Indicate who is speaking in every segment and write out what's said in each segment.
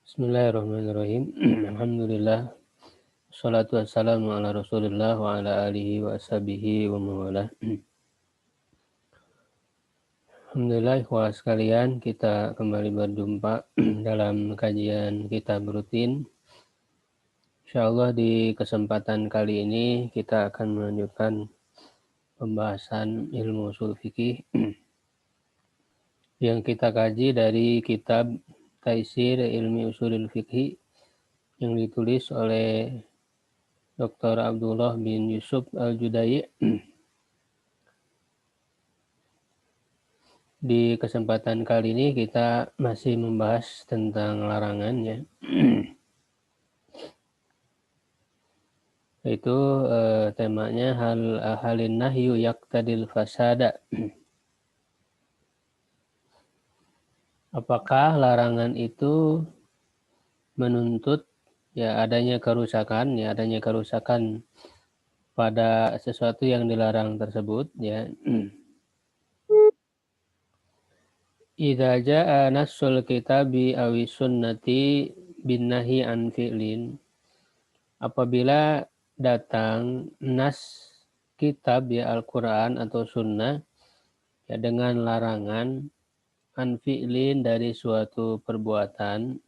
Speaker 1: Bismillahirrahmanirrahim. Alhamdulillah. Wassalatu wassalamu ala Rasulillah wa ala alihi wa ashabihi wa mawalah. Alhamdulillah, ikhwah sekalian, kita kembali berjumpa dalam kajian kitab rutin. Insyaallah di kesempatan kali ini kita akan melanjutkan pembahasan ilmu ushul fikih yang kita kaji dari kitab Taisir Ilmi Ushulil Fikih yang ditulis oleh Dr. Abdullah bin Yusuf Al-Judai. Di kesempatan kali ini kita masih membahas tentang larangannya. Itu temanya halin nahyu yaqtadil fasada. Apakah larangan itu menuntut adanya kerusakan pada sesuatu yang dilarang tersebut ya. Idza jaa nassul kitabi awi sunnati bin nahi an fi'lin. Apabila datang nas kitab ya Al-Quran atau sunnah ya dengan larangan an fi'lin dari suatu perbuatan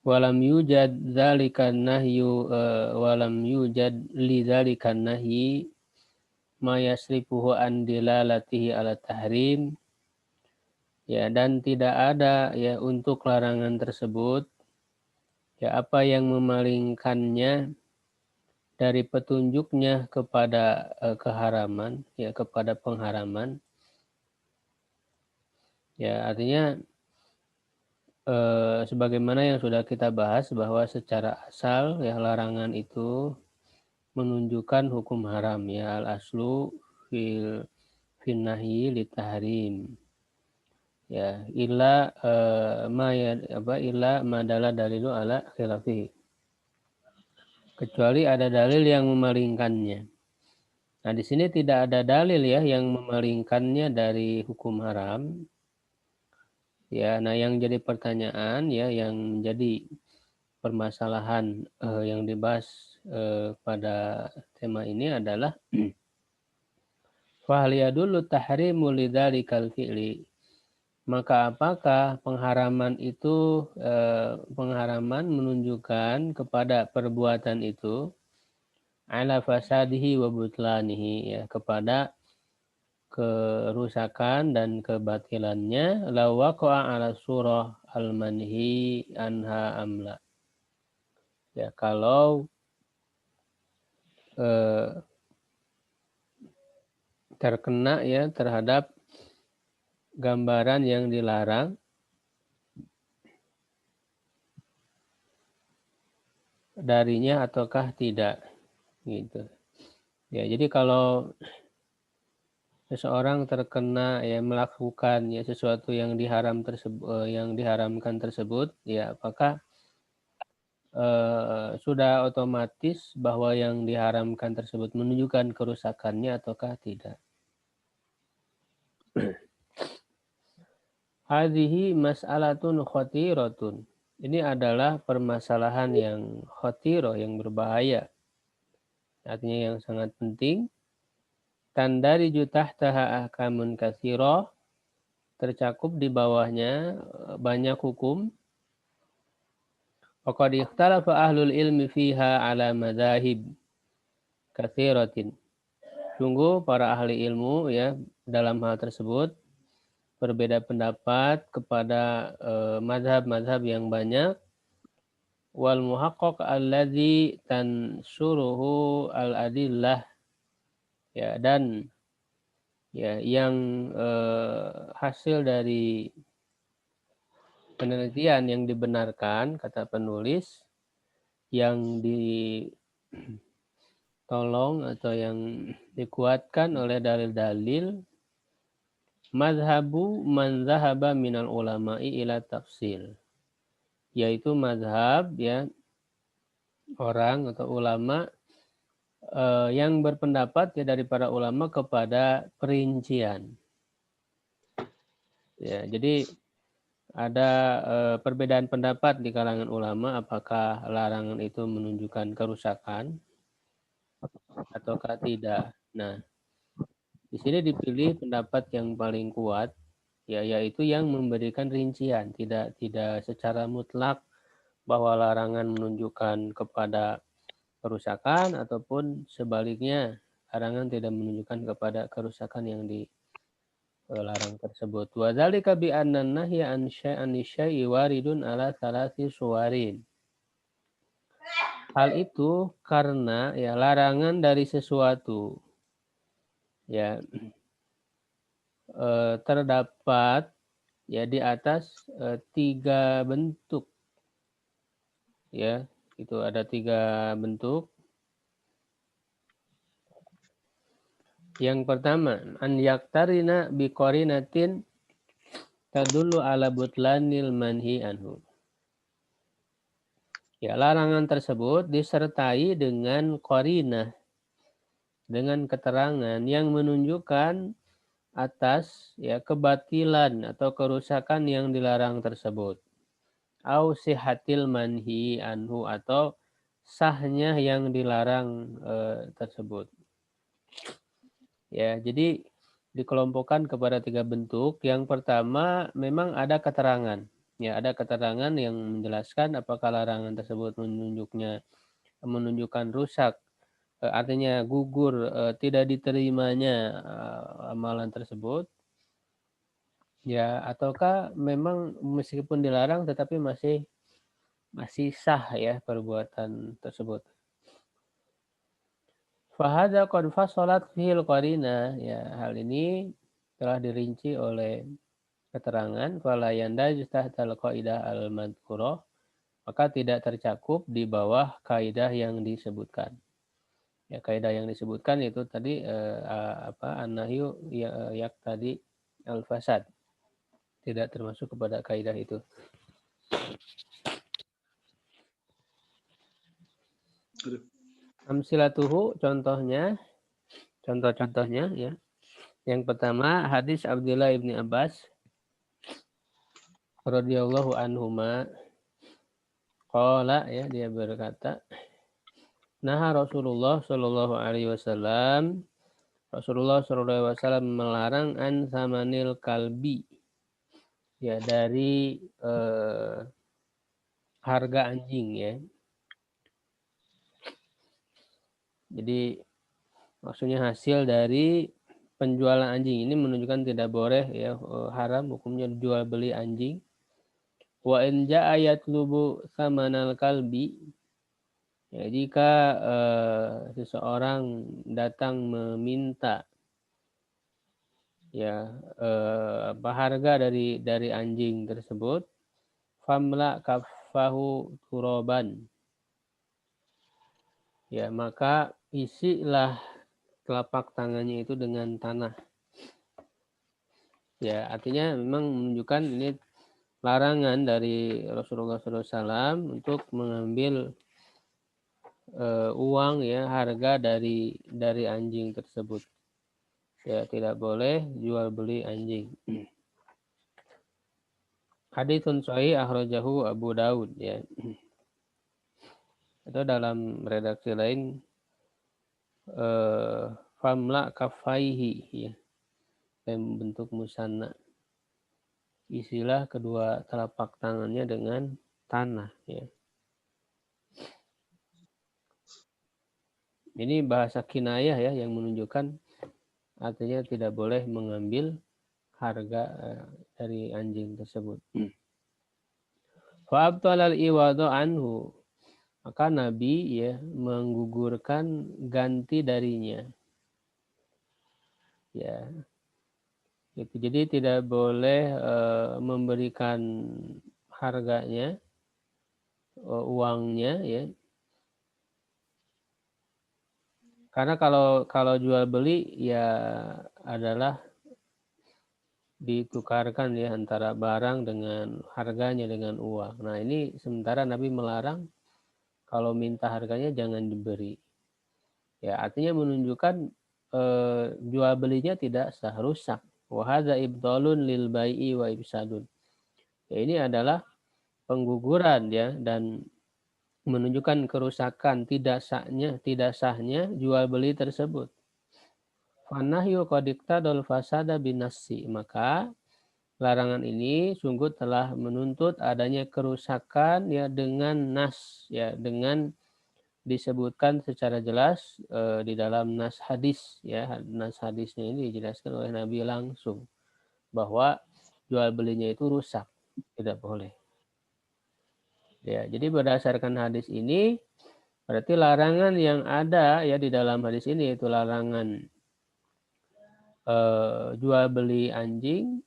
Speaker 1: walam yujad dzalikan nahyu walam yujad li dzalikan nahyi ma yasrifuhu an dilalatihi ala tahrim ya, dan tidak ada ya untuk larangan tersebut ya apa yang memalingkannya dari petunjuknya kepada keharaman ya, kepada pengharaman ya, artinya sebagaimana yang sudah kita bahas bahwa secara asal ya larangan itu menunjukkan hukum haram ya, al aslu fil nahyi litahrim ya, illa madala dalilu ala khilafihi, kecuali ada dalil yang memalingkannya. Nah, di sini tidak ada dalil ya yang memalingkannya dari hukum haram. Ya, nah yang jadi pertanyaan ya, yang menjadi permasalahan yang dibahas pada tema ini adalah fahal yadullu tahrimu lidzalikal fi'li. Maka apakah pengharaman itu pengharaman menunjukkan kepada perbuatan itu ala fasadihi wa butlanihi ya, kepada kerusakan dan kebatilannya law waqa'a ala surah al-manhi anha amla. Ya, kalau terkena ya terhadap gambaran yang dilarang darinya ataukah tidak gitu. Ya, jadi kalau seseorang terkena ya melakukan ya sesuatu yang diharamkan tersebut ya, apakah sudah otomatis bahwa yang diharamkan tersebut menunjukkan kerusakannya ataukah tidak. Hadhihi mas'alatun khatiratun. Ini adalah permasalahan yang khatirah, yang berbahaya. Artinya yang sangat penting. Tandariju tahtaha ahkamun katsirah, tercakup di bawahnya banyak hukum. Waqad ikhtalafa ahlul ilmi fiha ala madzahib katsiratin. Sungguh para ahli ilmu ya dalam hal tersebut berbeda pendapat kepada mazhab-mazhab yang banyak. Wal muhaqqaq alladzi tansuruhu al-adillah ya, dan ya yang hasil dari penelitian yang dibenarkan, kata penulis, yang ditolong atau yang dikuatkan oleh dalil-dalil mazhabu man zahaba minal ulama'i ila tafsil, yaitu mazhab ya orang atau ulama yang berpendapat ya dari para ulama kepada perincian. Ya, jadi ada perbedaan pendapat di kalangan ulama apakah larangan itu menunjukkan kerusakan ataukah tidak. Nah, di sini dipilih pendapat yang paling kuat, ya, yaitu yang memberikan rincian, tidak secara mutlak bahwa larangan menunjukkan kepada kerusakan ataupun sebaliknya larangan tidak menunjukkan kepada kerusakan yang dilarang tersebut. Wa dzalika bi anna nahya an syai'i waridun ala thalathi suwarin. Hal itu karena ya larangan dari sesuatu ya terdapat ya di atas 3 bentuk ya. Itu ada 3 bentuk. Yang pertama, an yaktarina biqarinatin tadullu ala butlanil manhi anhu. Ya, larangan tersebut disertai dengan qarinah, dengan keterangan yang menunjukkan atas ya kebatilan atau kerusakan yang dilarang tersebut. Au sihatil manhi anhu atau sahnya yang dilarang tersebut. Ya, jadi dikelompokkan kepada 3 bentuk. Yang pertama memang ada keterangan. Ya, ada keterangan yang menjelaskan apakah larangan tersebut menunjukkan rusak, artinya gugur, tidak diterimanya amalan tersebut. Ya, ataukah memang meskipun dilarang tetapi masih sah ya perbuatan tersebut. Fahada qad fasalat fil qarinah, ya hal ini telah dirinci oleh keterangan fala yandaj tahtal qaidah al-madhkurah, maka tidak tercakup di bawah kaidah yang disebutkan. Ya, kaidah yang disebutkan itu tadi an-nahyu ya, tadi al-fasad. Tidak termasuk kepada kaidah itu. Amsilatuhu, contoh-contohnya ya. Yang pertama hadis Abdullah ibni Abbas radhiyallahu anhuma qala, ya, dia berkata, nah Rasulullah Shallallahu alaihi wasallam, Rasulullah Shallallahu alaihi wasallam melarang an samanil kalbi, ya, dari harga anjing ya. Jadi maksudnya hasil dari penjualan anjing ini menunjukkan tidak boleh ya, haram hukumnya jual beli anjing. Wa in jaa yatlubu samanal kalbi, ya, jika seseorang datang meminta ya harga dari anjing tersebut, famla kafahu turoban, ya, maka isilah telapak tangannya itu dengan tanah. Ya, artinya memang menunjukkan ini larangan dari Rasulullah SAW untuk mengambil uang ya, harga dari anjing tersebut. Ya, tidak boleh jual beli anjing. Haditsun sahih akhrajahu Abu Daud ya. Atau dalam redaksi lain famla kafaihi ya. Dalam bentuk musanna. Isilah kedua telapak tangannya dengan tanah ya. Ini bahasa kinayah ya yang menunjukkan artinya tidak boleh mengambil harga dari anjing tersebut. Fa abtalal iwadu anhu, maka Nabi ya menggugurkan ganti darinya. Ya. Gitu. Jadi tidak boleh memberikan harganya, uangnya ya. Karena kalau jual beli ya adalah ditukarkan ya antara barang dengan harganya dengan uang. Nah, ini sementara Nabi melarang kalau minta harganya jangan diberi. Ya, artinya menunjukkan jual belinya tidak sah, rusak. Wa hadza ibtalun lil bai'i wa ifsadun. Ya, ini adalah pengguguran ya dan menunjukkan kerusakan tidak sahnya jual beli tersebut. Fanahyu qad iqtadal fasada binassi. Maka larangan ini sungguh telah menuntut adanya kerusakan ya dengan nas ya dengan disebutkan secara jelas di dalam nas hadis ya. Nas hadisnya ini dijelaskan oleh Nabi langsung bahwa jual belinya itu rusak, tidak boleh. Ya, jadi berdasarkan hadis ini berarti larangan yang ada ya di dalam hadis ini itu larangan jual beli anjing.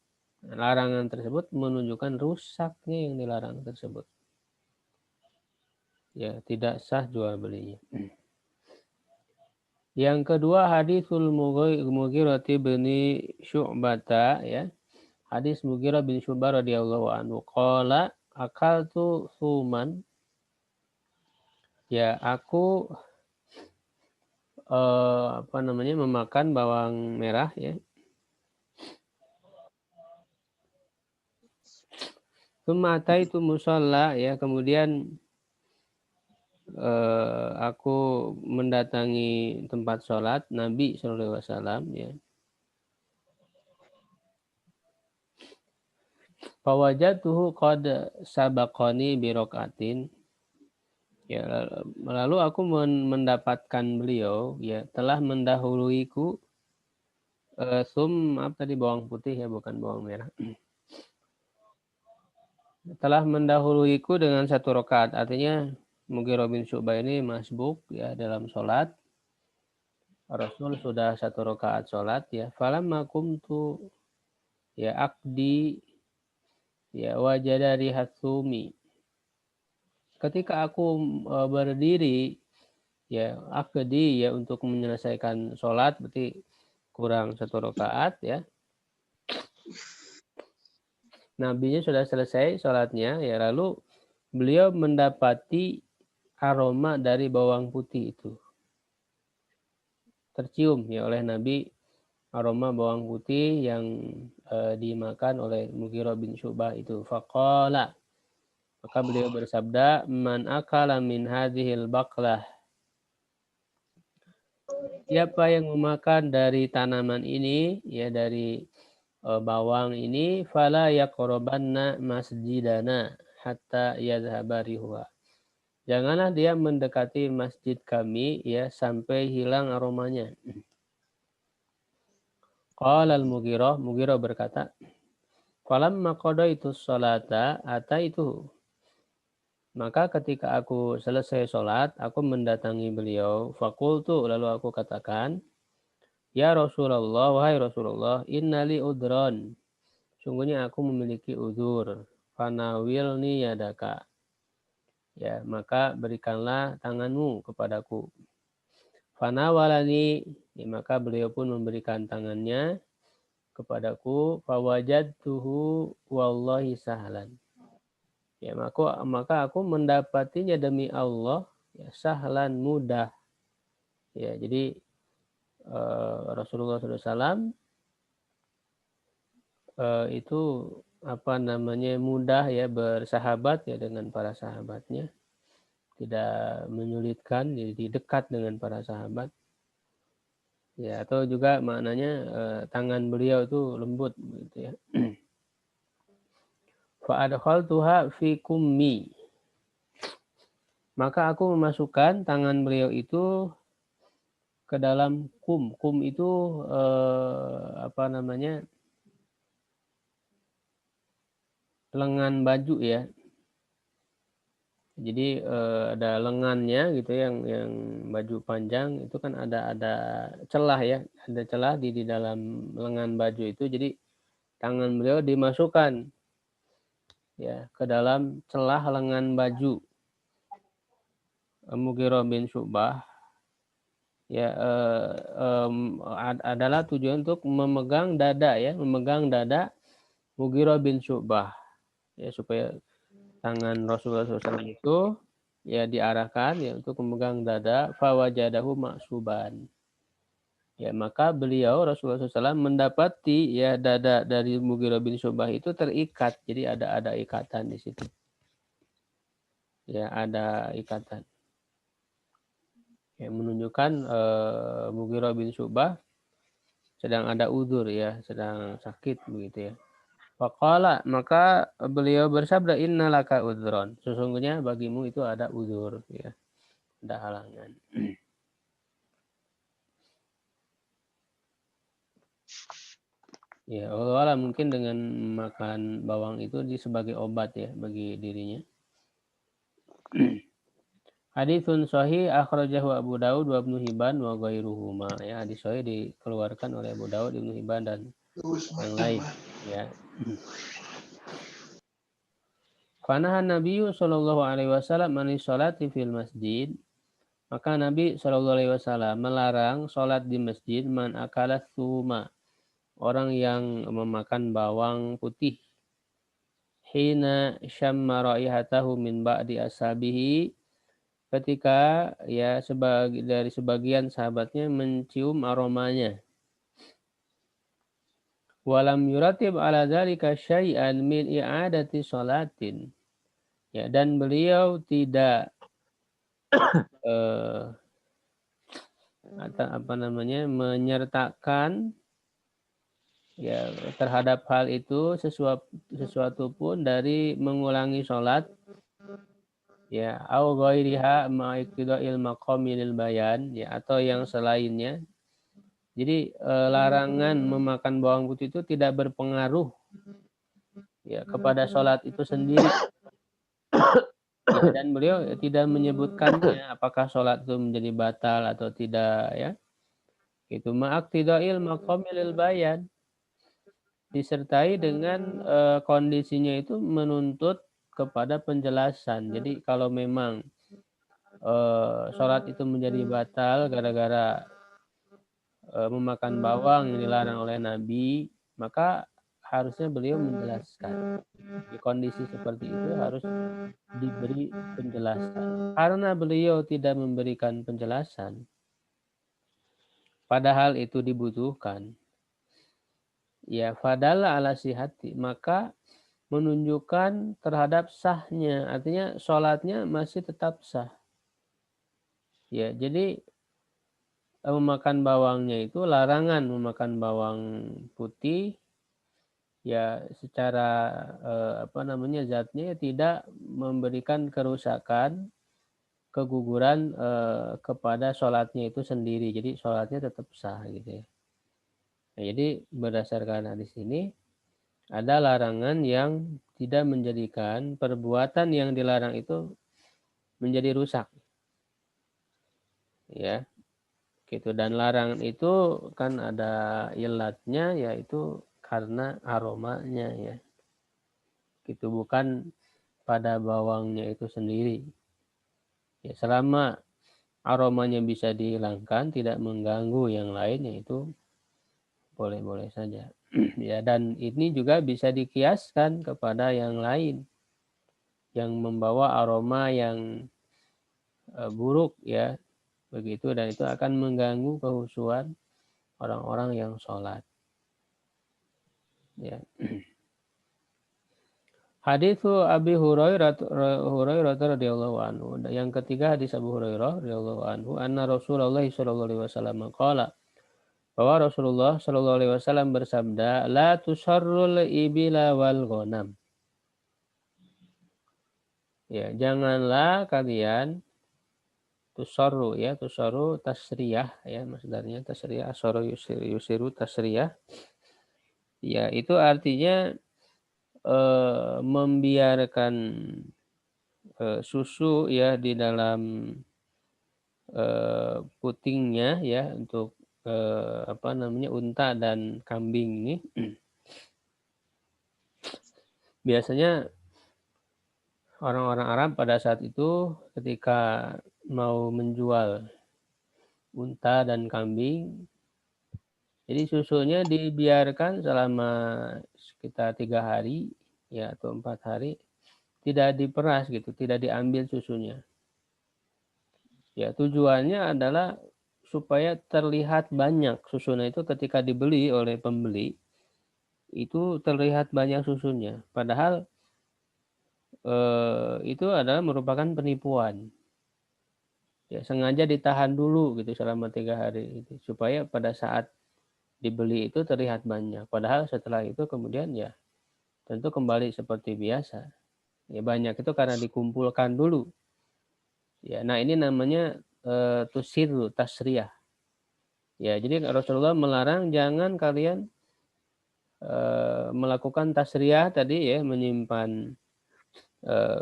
Speaker 1: Larangan tersebut menunjukkan rusaknya yang dilarang tersebut. Ya, tidak sah jual belinya. Yang kedua hadisul Mughirah bin Syu'bata ya. Hadis Mughirah bin Syu'bah radhiyallahu anhu qala akaltu suman. Ya, aku memakan bawang merah ya. Summa itu musalla ya, kemudian aku mendatangi tempat sholat Nabi SAW ya. Fawajatuhu qad sabaqani birokaatin. Ya, lalu aku mendapatkan beliau ya telah mendahuluiku maaf tadi bawang putih ya bukan bawang merah. Telah mendahuluiku dengan 1 rakaat. Artinya Mughirah bin Syu'bah ini masbuk ya dalam sholat. Rasul sudah 1 rakaat sholat ya. Falamma kumtu ya akdi ya wajada rihat sumi. Ketika aku berdiri ya akdi ya untuk menyelesaikan sholat berarti kurang 1 rakaat ya. Nabinya sudah selesai sholatnya ya lalu beliau mendapati aroma dari bawang putih itu. Tercium ya oleh Nabi aroma bawang putih yang dimakan oleh Mughirah bin Syu'bah itu. Faqala, maka beliau bersabda, man akala min hadhil baqlah. Siapa yang memakan dari tanaman ini ya dari bawang ini fala yaqrabanna masjidana hatta yadhhaba rihuha. Janganlah dia mendekati masjid kami ya sampai hilang aromanya. Qala Mughirah berkata, falamma qadaitu sholata ataitu. Maka ketika aku selesai sholat, aku mendatangi beliau. Fakultu, lalu aku katakan, ya Rasulullah, wahai Rasulullah, innali udron. Sungguhnya aku memiliki udzur. Fanawilni yadaka. Ya, maka berikanlah tanganmu kepadaku. Fanawalani, ya, maka beliau pun memberikan tangannya kepadaku. Fawajadtuhu wallahi sahlan. Ya, maka aku mendapatinya demi Allah ya, sahlan mudah. Ya, jadi Rasulullah SAW itu mudah ya bersahabat ya dengan para sahabatnya, tidak menyulitkan, jadi dekat dengan para sahabat. Ya, atau juga maknanya tangan beliau itu lembut gitu ya. Fa adkhaltuha fi kummi. Maka aku memasukkan tangan beliau itu ke dalam kum. Kum itu lengan baju ya. Jadi ada lengannya gitu yang baju panjang itu kan ada celah ya, ada celah di dalam lengan baju itu. Jadi tangan beliau dimasukkan ya ke dalam celah lengan baju Mughirah bin Syu'bah ya adalah tujuan untuk memegang dada Mughirah bin Syu'bah ya supaya tangan Rasulullah SAW itu ya diarahkan ya untuk memegang dada fawajadahu maksuban Ya, maka beliau Rasulullah SAW mendapati ya dada dari Mughirah bin Syu'bah itu terikat. Jadi ada ikatan di situ. Ya, ada ikatan. Ya, menunjukkan Mughirah bin Syu'bah sedang ada udzur ya, sedang sakit begitu ya. Faqala, maka beliau bersabda, innalaka udzron. Sesungguhnya bagimu itu ada udzur ya. Ada halangan. Ya, Allah mungkin dengan makan bawang itu sebagai obat ya bagi dirinya. Haditsun sahih akhrajahu Abu Daud wa Ibnu Hibban wa ghairuhuma. Ya, hadis sahih dikeluarkan oleh Abu Daud, Ibnu Hibban dan yang lain ya. Fanahan Nabi sallallahu alaihi wasallam an sholati fil masjid. Maka Nabi sallallahu alaihi wasallam melarang salat di masjid man akala tsuma. Orang yang memakan bawang putih. Hina syamma raihatahu min ba'di ashabihi, ketika ya dari sebagian sahabatnya mencium aromanya. Walam yuratib ala dzalika syai'an min i'adati sholatin. Ya, dan beliau tidak menyertakan ya terhadap hal itu sesuatu pun dari mengulangi sholat ya au ghairiha ma'iqtida'il maqami lil bayan ya atau yang selainnya. Jadi larangan memakan bawang putih itu tidak berpengaruh ya kepada sholat itu sendiri ya, dan beliau tidak menyebutkannya apakah sholat itu menjadi batal atau tidak ya. Itu ma'aqtidail maqamil bayan, disertai dengan kondisinya itu menuntut kepada penjelasan. Jadi kalau memang sholat itu menjadi batal gara-gara memakan bawang yang dilarang oleh Nabi, maka harusnya beliau menjelaskan. Di kondisi seperti itu harus diberi penjelasan. Karena beliau tidak memberikan penjelasan, padahal itu dibutuhkan. Ya, fadalla ala sihati, maka menunjukkan terhadap sahnya, artinya sholatnya masih tetap sah. Ya, jadi memakan bawangnya itu larangan memakan bawang putih ya secara zatnya tidak memberikan kerusakan keguguran kepada sholatnya itu sendiri, jadi sholatnya tetap sah gitu ya. Nah, jadi berdasarkan hadis ini ada larangan yang tidak menjadikan perbuatan yang dilarang itu menjadi rusak ya gitu, dan larangan itu kan ada ilatnya yaitu karena aromanya ya gitu, bukan pada bawangnya itu sendiri ya. Selama aromanya bisa dihilangkan tidak mengganggu yang lain, yaitu boleh-boleh saja ya. Dan ini juga bisa dikiaskan kepada yang lain yang membawa aroma yang buruk ya begitu, dan itu akan mengganggu kekhusyuan orang-orang yang sholat ya. Hadis Abi Hurairah radhiyallahu anhu. Yang ketiga hadis Abu Hurairah radhiyallahu anhu, anna Rasulullah sallallahu alaihi wasallam qala, bahwa Rasulullah sallallahu alaihi wasallam bersabda, la tusarrul ibila wal ghanam. Ya, janganlah kalian tusarru ya, tusarru tasriyah ya, masdarnya tasriyah, asara yusiru tasriyah. Ya, itu artinya membiarkan susu ya di dalam putingnya ya untuk unta dan kambing ini. Biasanya orang-orang Arab pada saat itu ketika mau menjual unta dan kambing, jadi susunya dibiarkan selama sekitar 3 hari ya atau 4 hari, tidak diperas gitu, tidak diambil susunya. Ya, tujuannya adalah supaya terlihat banyak susunya itu ketika dibeli oleh pembeli, itu terlihat banyak susunya. Padahal itu adalah merupakan penipuan. Ya, sengaja ditahan dulu gitu selama 3 hari itu, supaya pada saat dibeli itu terlihat banyak. Padahal setelah itu kemudian ya tentu kembali seperti biasa. Ya banyak itu karena dikumpulkan dulu. Ya, nah ini namanya tusiru tasriyah. Ya, jadi Rasulullah melarang jangan kalian melakukan tasriyah tadi ya, menyimpan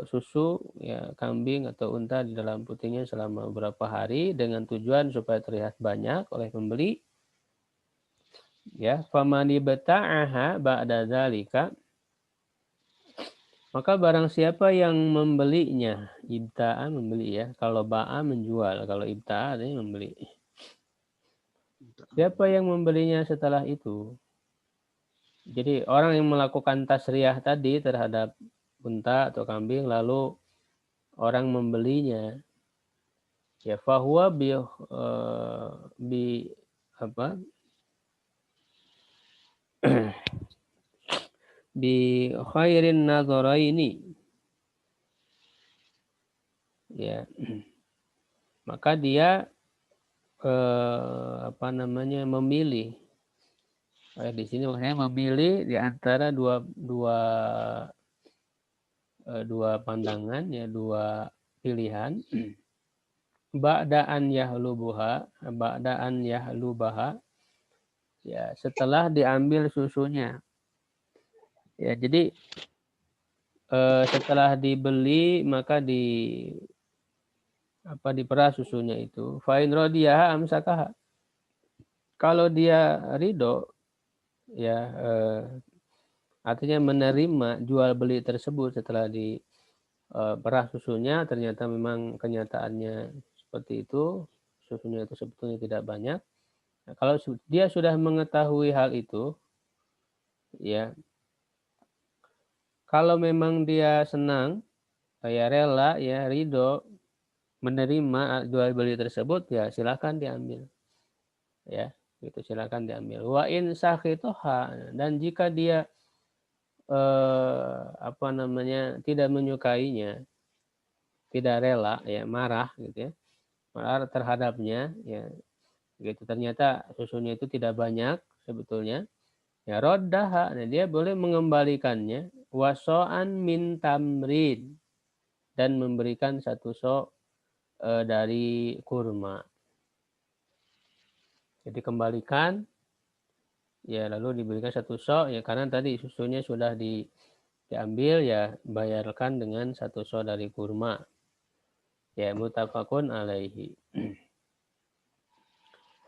Speaker 1: susu ya kambing atau unta di dalam putingnya selama beberapa hari dengan tujuan supaya terlihat banyak oleh pembeli. Ya, famani beta'aha ba'da dzalika, maka barang siapa yang membelinya, ibta'a membeli ya. Kalau ba'a menjual, kalau ibta'a artinya membeli. Siapa yang membelinya setelah itu? Jadi orang yang melakukan tasriyah tadi terhadap unta atau kambing lalu orang membelinya, ya fahuwa bi apa? Bi khairin nadharaini. Ya. Maka dia apa namanya memilih. Di sini maksudnya memilih di antara dua pandangan ya, dua pilihan. Ba'daan yahlubaha ya setelah diambil susunya. Ya, jadi setelah dibeli maka diperah susunya itu. Fa'in radiyah amsakaha. Kalau dia ridho ya artinya menerima jual beli tersebut setelah diperah susunya, ternyata memang kenyataannya seperti itu, susunya itu sebetulnya tidak banyak. Nah, kalau dia sudah mengetahui hal itu, ya kalau memang dia senang, ya rela, ya ridho menerima jual beli tersebut, ya silakan diambil, ya itu silakan diambil. Wa in sakhitoha, dan jika dia apa namanya tidak menyukainya, tidak rela, ya marah gitu ya, marah terhadapnya, ya gitu. Ternyata susunya itu tidak banyak sebetulnya. Ya roddaha, nah dia boleh mengembalikannya waso'an min tamrin, dan memberikan satu sok dari kurma. Jadi kembalikan ya lalu diberikan satu sok ya, karena tadi susunya sudah diambil ya, bayarkan dengan satu sok dari kurma. Ya muttafaqun alaihi.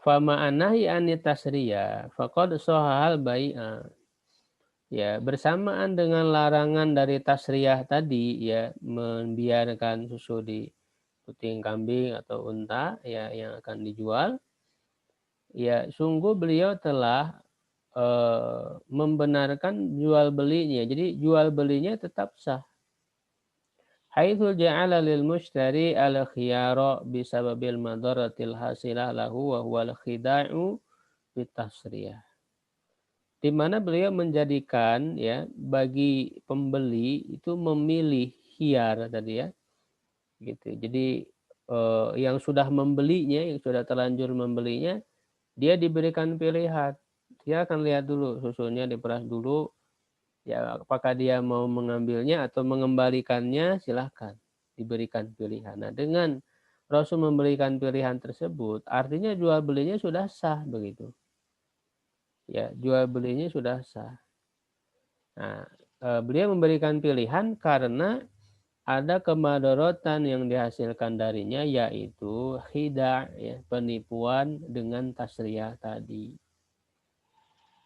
Speaker 1: Fama anahi anitasriya faqad sahal bai'a. Ya, bersamaan dengan larangan dari tasriyah tadi ya, membiarkan susu di puting kambing atau unta ya yang akan dijual, ya sungguh beliau telah membenarkan jual belinya. Jadi jual belinya tetap sah. Haitsu ja'ala lil mushtari al khiyara bisababil madaratil hasilah lahu wa huwa al khida'u bitasriyah. Di mana beliau menjadikan ya bagi pembeli itu memilih khiyar tadi ya, gitu. Jadi yang sudah membelinya, yang sudah terlanjur membelinya, dia diberikan pilihan. Dia akan lihat dulu susunya, diperas dulu, ya apakah dia mau mengambilnya atau mengembalikannya, silahkan diberikan pilihan. Nah, dengan Rasul memberikan pilihan tersebut, artinya jual belinya sudah sah begitu. Ya, jual belinya sudah sah. Nah, beliau memberikan pilihan karena ada kemadorotan yang dihasilkan darinya, yaitu khida, ya, penipuan dengan tasriyah tadi.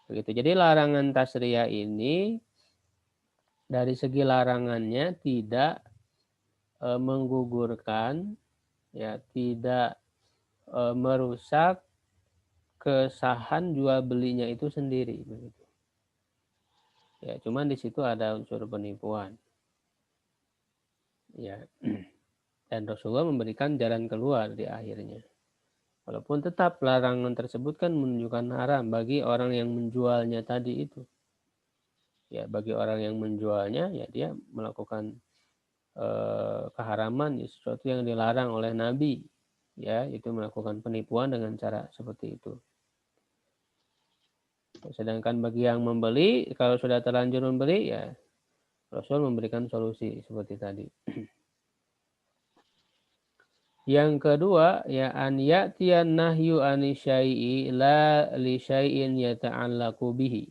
Speaker 1: Begitu. Jadi larangan tasriyah ini dari segi larangannya tidak menggugurkan, ya, tidak merusak kesahan jual belinya itu sendiri. Begitu. Ya, cuman di situ ada unsur penipuan. Ya. Dan Rasulullah memberikan jalan keluar di akhirnya. Walaupun tetap larangan tersebut kan menunjukkan haram bagi orang yang menjualnya tadi itu. Ya, bagi orang yang menjualnya, ya dia melakukan keharaman ya, sesuatu yang dilarang oleh Nabi. Ya, itu melakukan penipuan dengan cara seperti itu. Sedangkan bagi yang membeli, kalau sudah terlanjur membeli, ya Rasul memberikan solusi seperti tadi. Yang kedua, ya an ya'tiyan nahyu ani syai'i la li syai'in yata'allaqu bihi.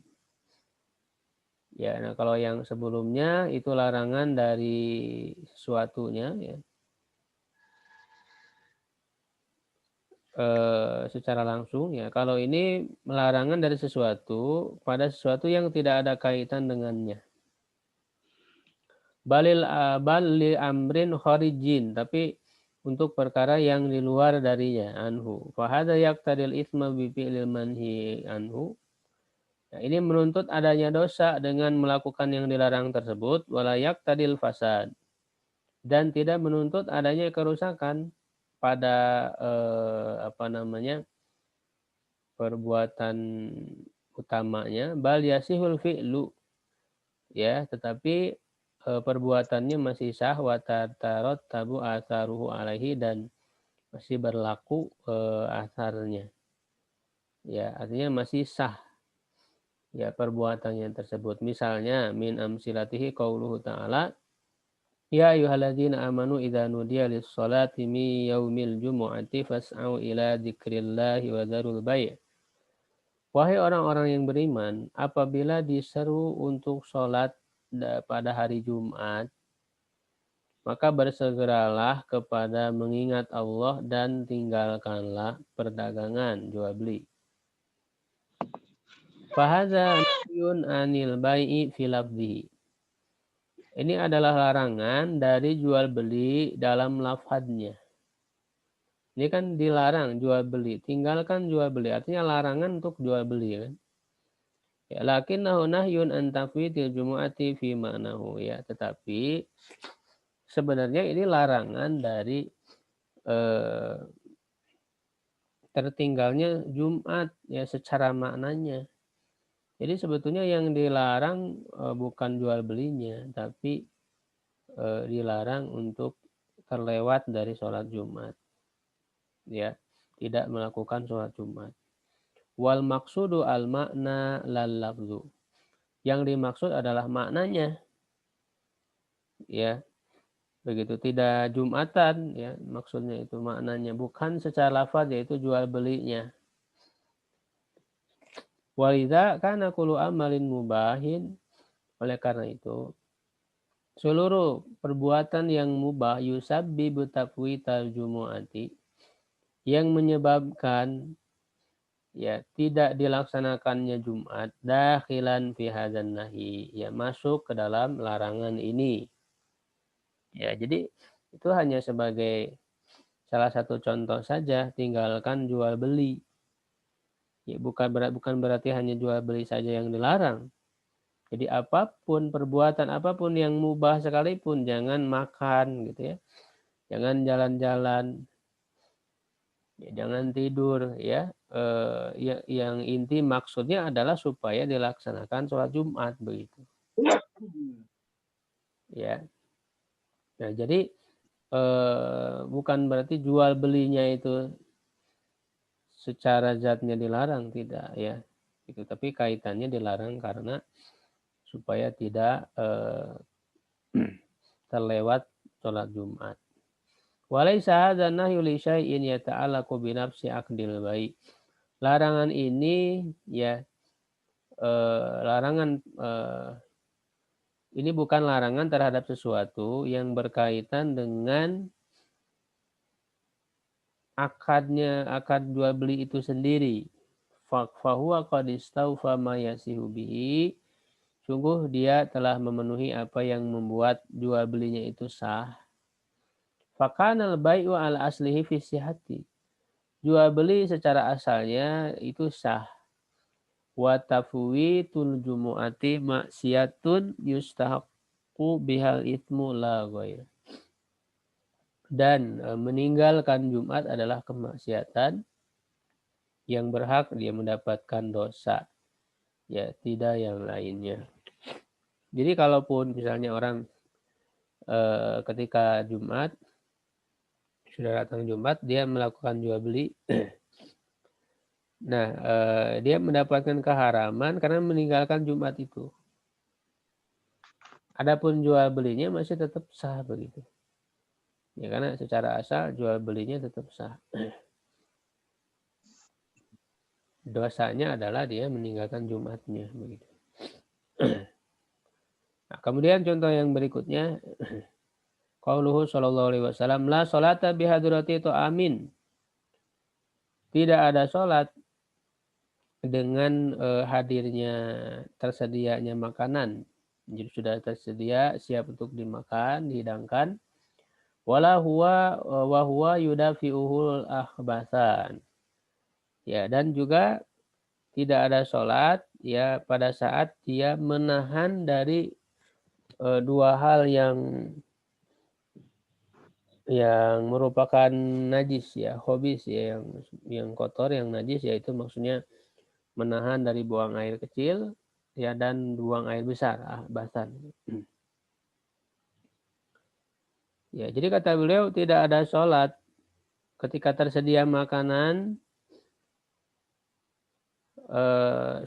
Speaker 1: Ya, nah kalau yang sebelumnya itu larangan dari sesuatunya ya. Secara langsung ya. Kalau ini larangan dari sesuatu pada sesuatu yang tidak ada kaitan dengannya. Balil amrin kharijin, tapi untuk perkara yang di luar darinya anhu. Fa hadza yaqtadil itsma bi fi'lil manhi anhu. Nah, ini menuntut adanya dosa dengan melakukan yang dilarang tersebut wala yaqtadil fasad, dan tidak menuntut adanya kerusakan pada apa namanya perbuatan utamanya. Bal yasihul fi'lu, ya, tetapi perbuatannya masih sah wa tatarot tabu atharuhu alaihi, dan masih berlaku asarnya. Ya, artinya masih sah ya perbuatannya tersebut. Misalnya min amsilatihi qauluhu ta'ala ya ayyuhalladzina amanu idza nudiya lis-sholati min yaumil jumu'ati fas'au ila dzikrillahi wa dzarul bai'. Wahai orang-orang yang beriman, apabila diseru untuk sholat pada hari Jumat, maka bersegeralah kepada mengingat Allah dan tinggalkanlah perdagangan jual beli. Fahadza nahyun anil bai'i fi lafdzihi. Ini adalah larangan dari jual beli dalam lafadznya. Ini kan dilarang jual beli, tinggalkan jual beli, artinya larangan untuk jual beli kan. Ya, lakinnahu nahyun an tafwidil jumu'ati fi ma'nahu, ya, tetapi sebenarnya ini larangan dari tertinggalnya Jumat ya secara maknanya. Jadi sebetulnya yang dilarang bukan jual belinya, tapi dilarang untuk terlewat dari sholat Jumat, ya, tidak melakukan sholat Jumat. Wal maksudu al makna lal lafzu. Yang dimaksud adalah maknanya, ya, begitu, tidak Jumatan, ya, maksudnya itu maknanya, bukan secara lafaz yaitu jual belinya. Walidha kana kullu amalin mubahin, oleh karena itu seluruh perbuatan yang mubah yusabbibu tafwital jumu'ati, yang menyebabkan ya tidak dilaksanakannya Jumat, dakhilan fi hadzan nahi, ya masuk ke dalam larangan ini. Ya, jadi itu hanya sebagai salah satu contoh saja, tinggalkan jual beli. Ya, bukan berarti hanya jual beli saja yang dilarang. Jadi apapun, perbuatan apapun yang mubah sekalipun, jangan makan gitu ya. Jangan jalan-jalan, ya, jangan tidur ya. Yang inti maksudnya adalah supaya dilaksanakan sholat Jumat begitu. Ya. Nah, jadi bukan berarti jual belinya itu secara zatnya dilarang, tidak ya. Itu, tapi kaitannya dilarang karena supaya tidak terlewat sholat Jumat. Walaysa hadza nahyu li syai'in yata'allaqu bi nafsi aqdil bai'. Larangan ini ya larangan ini bukan larangan terhadap sesuatu yang berkaitan dengan akad jual beli itu sendiri. Fahuwa qad istawfa ma yasihu bihi. Sungguh dia telah memenuhi apa yang membuat jual belinya itu sah. Fakanal bai'u al aslihi fi sihhati. Jual beli secara asalnya itu sah. Wa tafwitul jumu'ati maksiatun yustahaqqu bihal itsmu la ghair. Dan meninggalkan Jumat adalah kemaksiatan yang berhak dia mendapatkan dosa, ya tidak yang lainnya. Jadi kalaupun misalnya orang ketika Jumat sudah datang Jumat dia melakukan jual beli, nah dia mendapatkan keharaman karena meninggalkan Jumat itu. Adapun jual belinya masih tetap sah begitu. Ya karena secara asal jual belinya tetap sah. Dosanya adalah dia meninggalkan Jumatnya begitu. Nah, kemudian contoh yang berikutnya qauluhu sallallahu alaihi wasallam la salata bihadrati itu amin. Tidak ada salat dengan hadirnya tersedianya makanan. Jadi sudah tersedia siap untuk dimakan, dihidangkan. Wala huwa wa huwa yudafi'uhul akhbasan. Ya, dan juga tidak ada sholat ya pada saat dia menahan dari dua hal yang merupakan najis ya, hobis ya, yang kotor, yang najis, yaitu maksudnya menahan dari buang air kecil ya dan buang air besar, basan. Ya, jadi kata beliau tidak ada sholat ketika tersedia makanan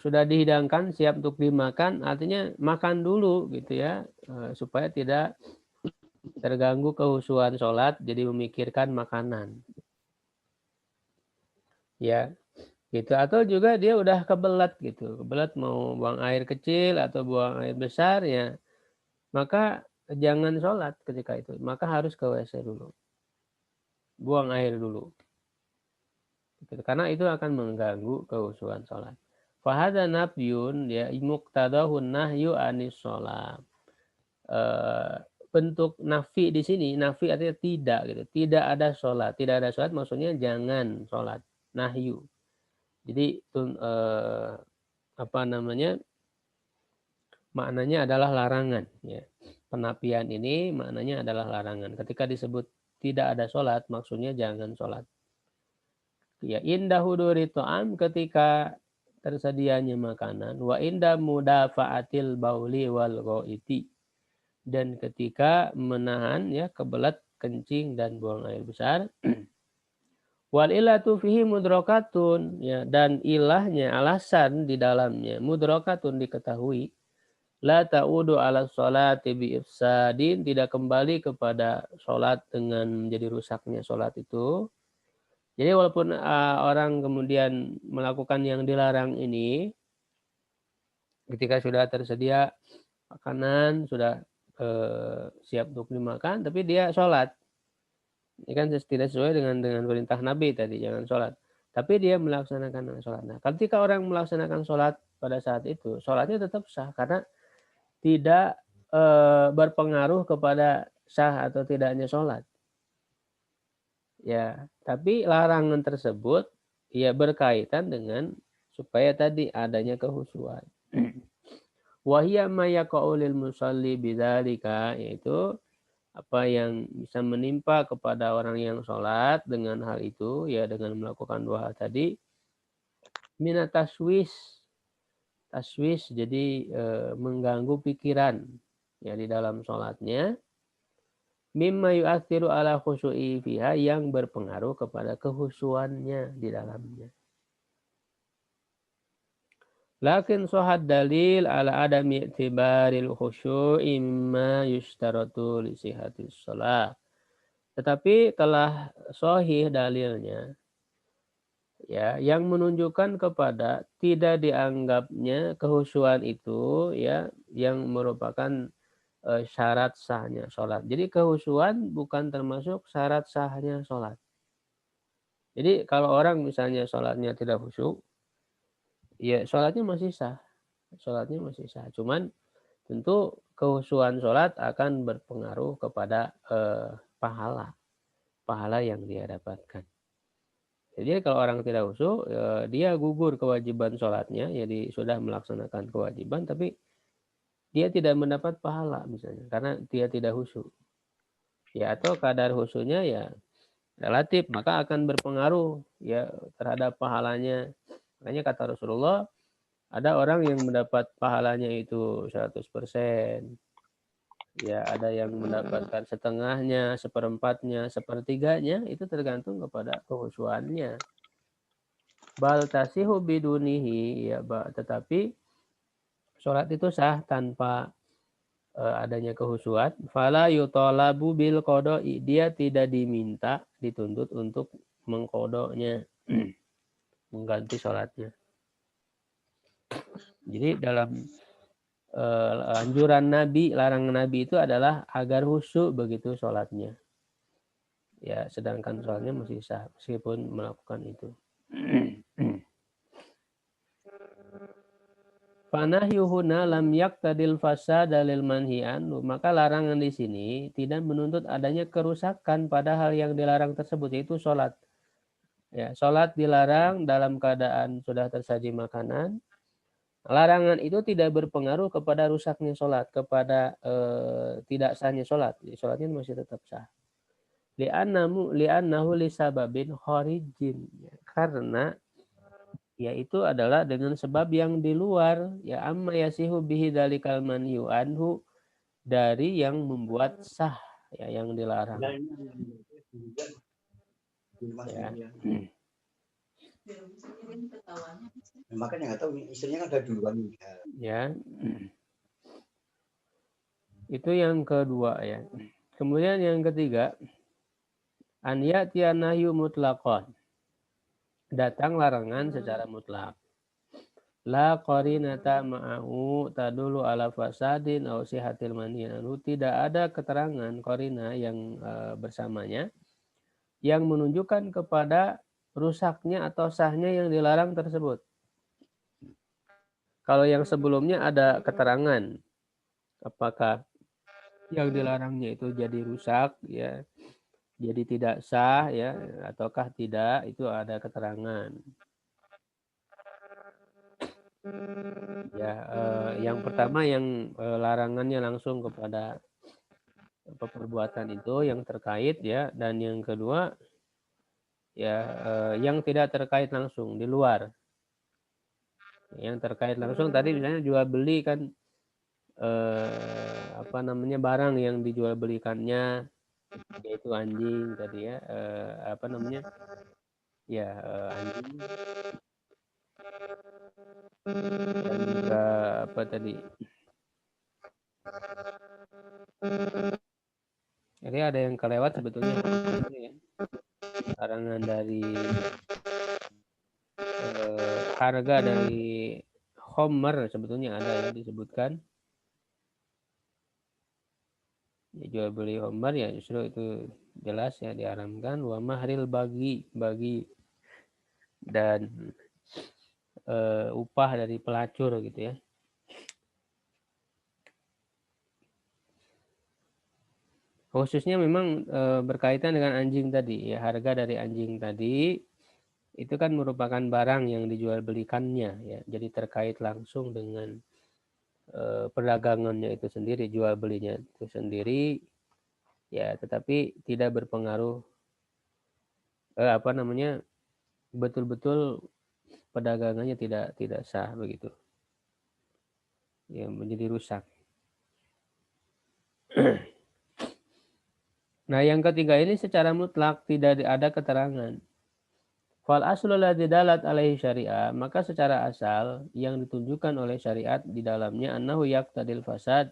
Speaker 1: sudah dihidangkan siap untuk dimakan, artinya makan dulu gitu ya, supaya tidak terganggu kehusuan sholat jadi memikirkan makanan. Ya, gitu. Atau juga dia udah kebelat gitu, kebelat mau buang air kecil atau buang air besar ya, maka jangan sholat ketika itu, maka harus ke WC dulu, buang air dulu. Gitu. Karena itu akan mengganggu kehusuan sholat. Fahada nafyun ya muqtadahun nahyu anis sholat. Bentuk nafi di sini, nafi artinya tidak gitu, tidak ada sholat. Tidak ada sholat maksudnya jangan sholat, nahyu. Jadi apa namanya, maknanya adalah larangan ya. Penafian ini maknanya adalah larangan. Ketika disebut tidak ada sholat maksudnya jangan sholat. Ya, indah huduri ta'am, ketika tersedianya makanan, wa indah mudafa'atil bauli wal ghaiti, dan ketika menahan ya kebelat, kencing dan buang air besar. Wal ilatu fihi mudrokatun ya, dan ilahnya, alasan di dalamnya mudrokatun diketahui, la ta'udu ala sholati bi ifsadin, tidak kembali kepada sholat dengan menjadi rusaknya sholat itu. Jadi walaupun orang kemudian melakukan yang dilarang ini, ketika sudah tersedia makanan, sudah siap untuk dimakan, tapi dia sholat. Ini kan tidak sesuai dengan perintah Nabi tadi, jangan sholat. Tapi dia melaksanakan sholat. Nah, ketika orang melaksanakan sholat pada saat itu, sholatnya tetap sah karena tidak berpengaruh kepada sah atau tidaknya sholat. Ya, tapi larangan tersebut ya berkaitan dengan supaya tadi adanya kehusuan. Wahia ma yaqa'u lil musalli bidzalika, yaitu apa yang bisa menimpa kepada orang yang sholat dengan hal itu ya, dengan melakukan dua hal tadi. Minat taswis, taswis jadi mengganggu pikiran ya di dalam sholatnya. Mimma yu'athiru ala khusyu'i fiha, yang berpengaruh kepada kehusuannya di dalamnya. Lakin sohad dalil ala adami i'tibaril khusyu'i mimma yushtaratu li sihatis sholat. Tetapi telah sahih dalilnya ya, yang menunjukkan kepada tidak dianggapnya kehusuan itu ya, yang merupakan syarat sahnya sholat. Jadi kehusuan bukan termasuk syarat sahnya sholat. Jadi kalau orang misalnya sholatnya tidak khusyuk, ya sholatnya masih sah. Sholatnya masih sah. Cuman tentu kehusuan sholat akan berpengaruh kepada pahala. Pahala yang dia dapatkan. Jadi kalau orang tidak khusyuk, dia gugur kewajiban sholatnya, jadi sudah melaksanakan kewajiban, tapi dia tidak mendapat pahala misalnya, karena dia tidak khusyuk. Ya, atau kadar khusyuknya ya relatif, maka akan berpengaruh ya terhadap pahalanya. Makanya kata Rasulullah, ada orang yang mendapat pahalanya itu 100%. Ya, ada yang mendapatkan setengahnya, seperempatnya, sepertiganya, itu tergantung kepada kehusuannya. Bal tasihu bidunihi, ya, tetapi sholat itu sah tanpa adanya kehusuan. Fala yutolabu bil qodoi, dia tidak diminta, dituntut untuk mengkodoknya, mengganti sholatnya. Jadi dalam anjuran Nabi, larangan Nabi itu adalah agar khusyuk begitu sholatnya. Ya, sedangkan sholatnya masih sah meskipun melakukan itu. Fanahyuhuna lam yaqtadil fasada lil manhi anhu. Maka larangan di sini tidak menuntut adanya kerusakan pada hal yang dilarang tersebut, yaitu sholat. Ya, sholat dilarang dalam keadaan sudah tersaji makanan. Larangan itu tidak berpengaruh kepada rusaknya sholat, kepada tidak sahnya sholat. Sholatnya masih tetap sah. Li'annahu lisababin kharijin. Ya, karena yaitu adalah dengan sebab yang di luar, ya amma yasihu bihi dalikal manhiu anhu, dari yang membuat sah ya yang dilarang. Ya.
Speaker 2: Makanya nggak tahu istrinya kan udah duluan.
Speaker 1: Ya. Itu yang kedua ya. Kemudian yang ketiga, an ya'tiya nahyu mutlaqan. Datang larangan secara mutlak. La qarinata ma'ahu tadulu ala fasadin aw sihatil manhi'anhu. Tidak ada keterangan qarina yang bersamanya yang menunjukkan kepada rusaknya atau sahnya yang dilarang tersebut. Kalau yang sebelumnya ada keterangan apakah yang dilarangnya itu jadi rusak ya, jadi tidak sah ya, ataukah tidak, itu ada keterangan. Ya, yang pertama yang larangannya langsung kepada perbuatan itu yang terkait ya, dan yang kedua ya yang tidak terkait langsung di luar. Yang terkait langsung tadi misalnya jual beli kan apa namanya barang yang dijual belikannya yaitu anjing tadi ya, apa namanya ya, anjing dan juga apa tadi, jadi ada yang kelewat sebetulnya ya, larangan dari harga dari Homer sebetulnya ada yang disebutkan ya, jual beli Homer ya justru itu jelas ya diharamkan. Wa mahril bagi dan upah dari pelacur gitu ya. Khususnya memang berkaitan dengan anjing tadi ya, harga dari anjing tadi itu kan merupakan barang yang dijual belikannya ya, jadi terkait langsung dengan perdagangannya itu sendiri, jual belinya itu sendiri ya, tetapi tidak berpengaruh apa namanya betul-betul perdagangannya tidak sah begitu ya, menjadi rusak. Nah yang ketiga ini secara mutlak tidak ada keterangan. Fal aslu ladzi dalat alaihi syariah, maka secara asal yang ditunjukkan oleh syariat di dalamnya annahu yaqtadil fasad,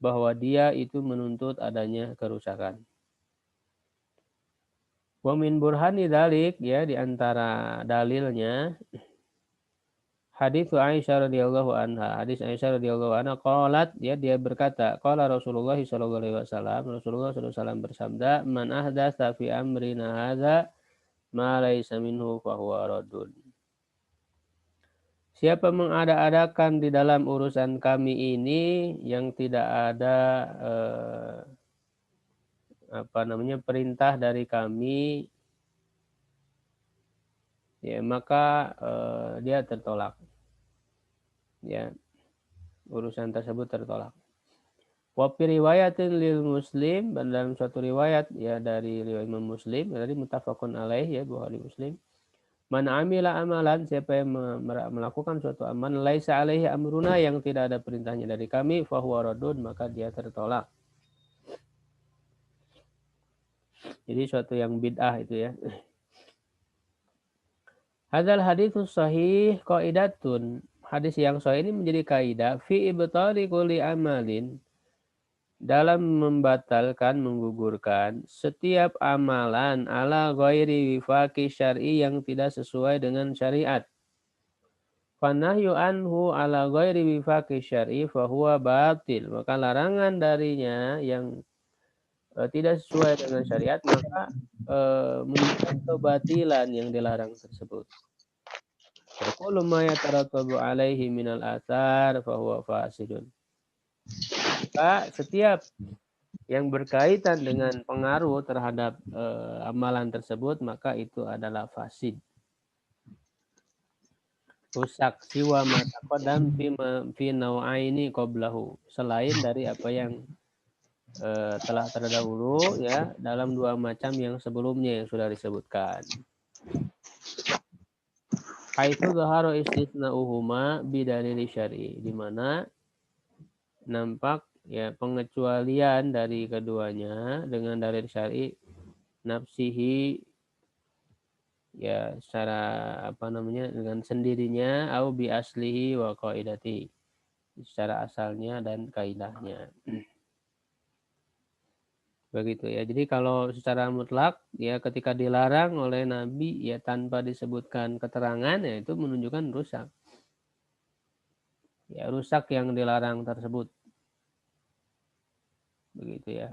Speaker 1: bahwa dia itu menuntut adanya kerusakan. Wa min burhani dzalik, ya di antara dalilnya hadis Aisyah radhiyallahu anha. Hadis Aisyah radhiyallahu anha qalat, ya dia berkata, qala Rasulullah sallallahu alaihi wasallam, Rasulullah sallallahu alaihi wasallam bersabda, man ahdatsa fi amrina hadza ma laisa minhu fa huwa raddun. Siapa mengada-adakan di dalam urusan kami ini yang tidak ada apa namanya perintah dari kami, ya maka dia tertolak. Ya, urusan tersebut tertolak. Wa fi riwayatin lil Muslim, dan dalam suatu riwayat ya dari riwayat Imam Muslim, dari muttafaqun alaih ya Bukhari Muslim. Man amila amalan, siapa yang melakukan suatu amalan laisa alaihi amruna, yang tidak ada perintahnya dari kami, fahuwa radun, maka dia tertolak. Jadi suatu yang bid'ah itu ya. Hadzal haditsus sahih qaidatun. Hadis yang sahih ini menjadi kaidah fi ibtali kulli amalin, dalam membatalkan, menggugurkan setiap amalan ala ghairi wifaqi syar'i, yang tidak sesuai dengan syariat. Fanahyu anhu ala ghairi wifaqi syar'i fahuwa batil. Maka larangan darinya yang tidak sesuai dengan syariat, maka menunjukkan kebatilan yang dilarang tersebut. Wa kullu ma yatarattabu alaihi minal athar fahuwa fasidun. Maka setiap yang berkaitan dengan pengaruh terhadap amalan tersebut, maka itu adalah fasid, rusak, siwa mata kodam fi nau'aini qablahu, selain dari apa yang telah terdahulu ya dalam dua macam yang sebelumnya yang sudah disebutkan. Haitsu dhahara istisna'uhuma bidalil syar'i, di mana nampak ya pengecualian dari keduanya dengan dalil syar'i, nafsihi ya secara apa namanya dengan sendirinya, au bi aslihi wa qaidati, secara asalnya dan kaidahnya. Begitu ya. Jadi kalau secara mutlak ya ketika dilarang oleh Nabi ya tanpa disebutkan keterangan, ya itu menunjukkan rusak. Ya rusak yang dilarang tersebut. Begitu ya.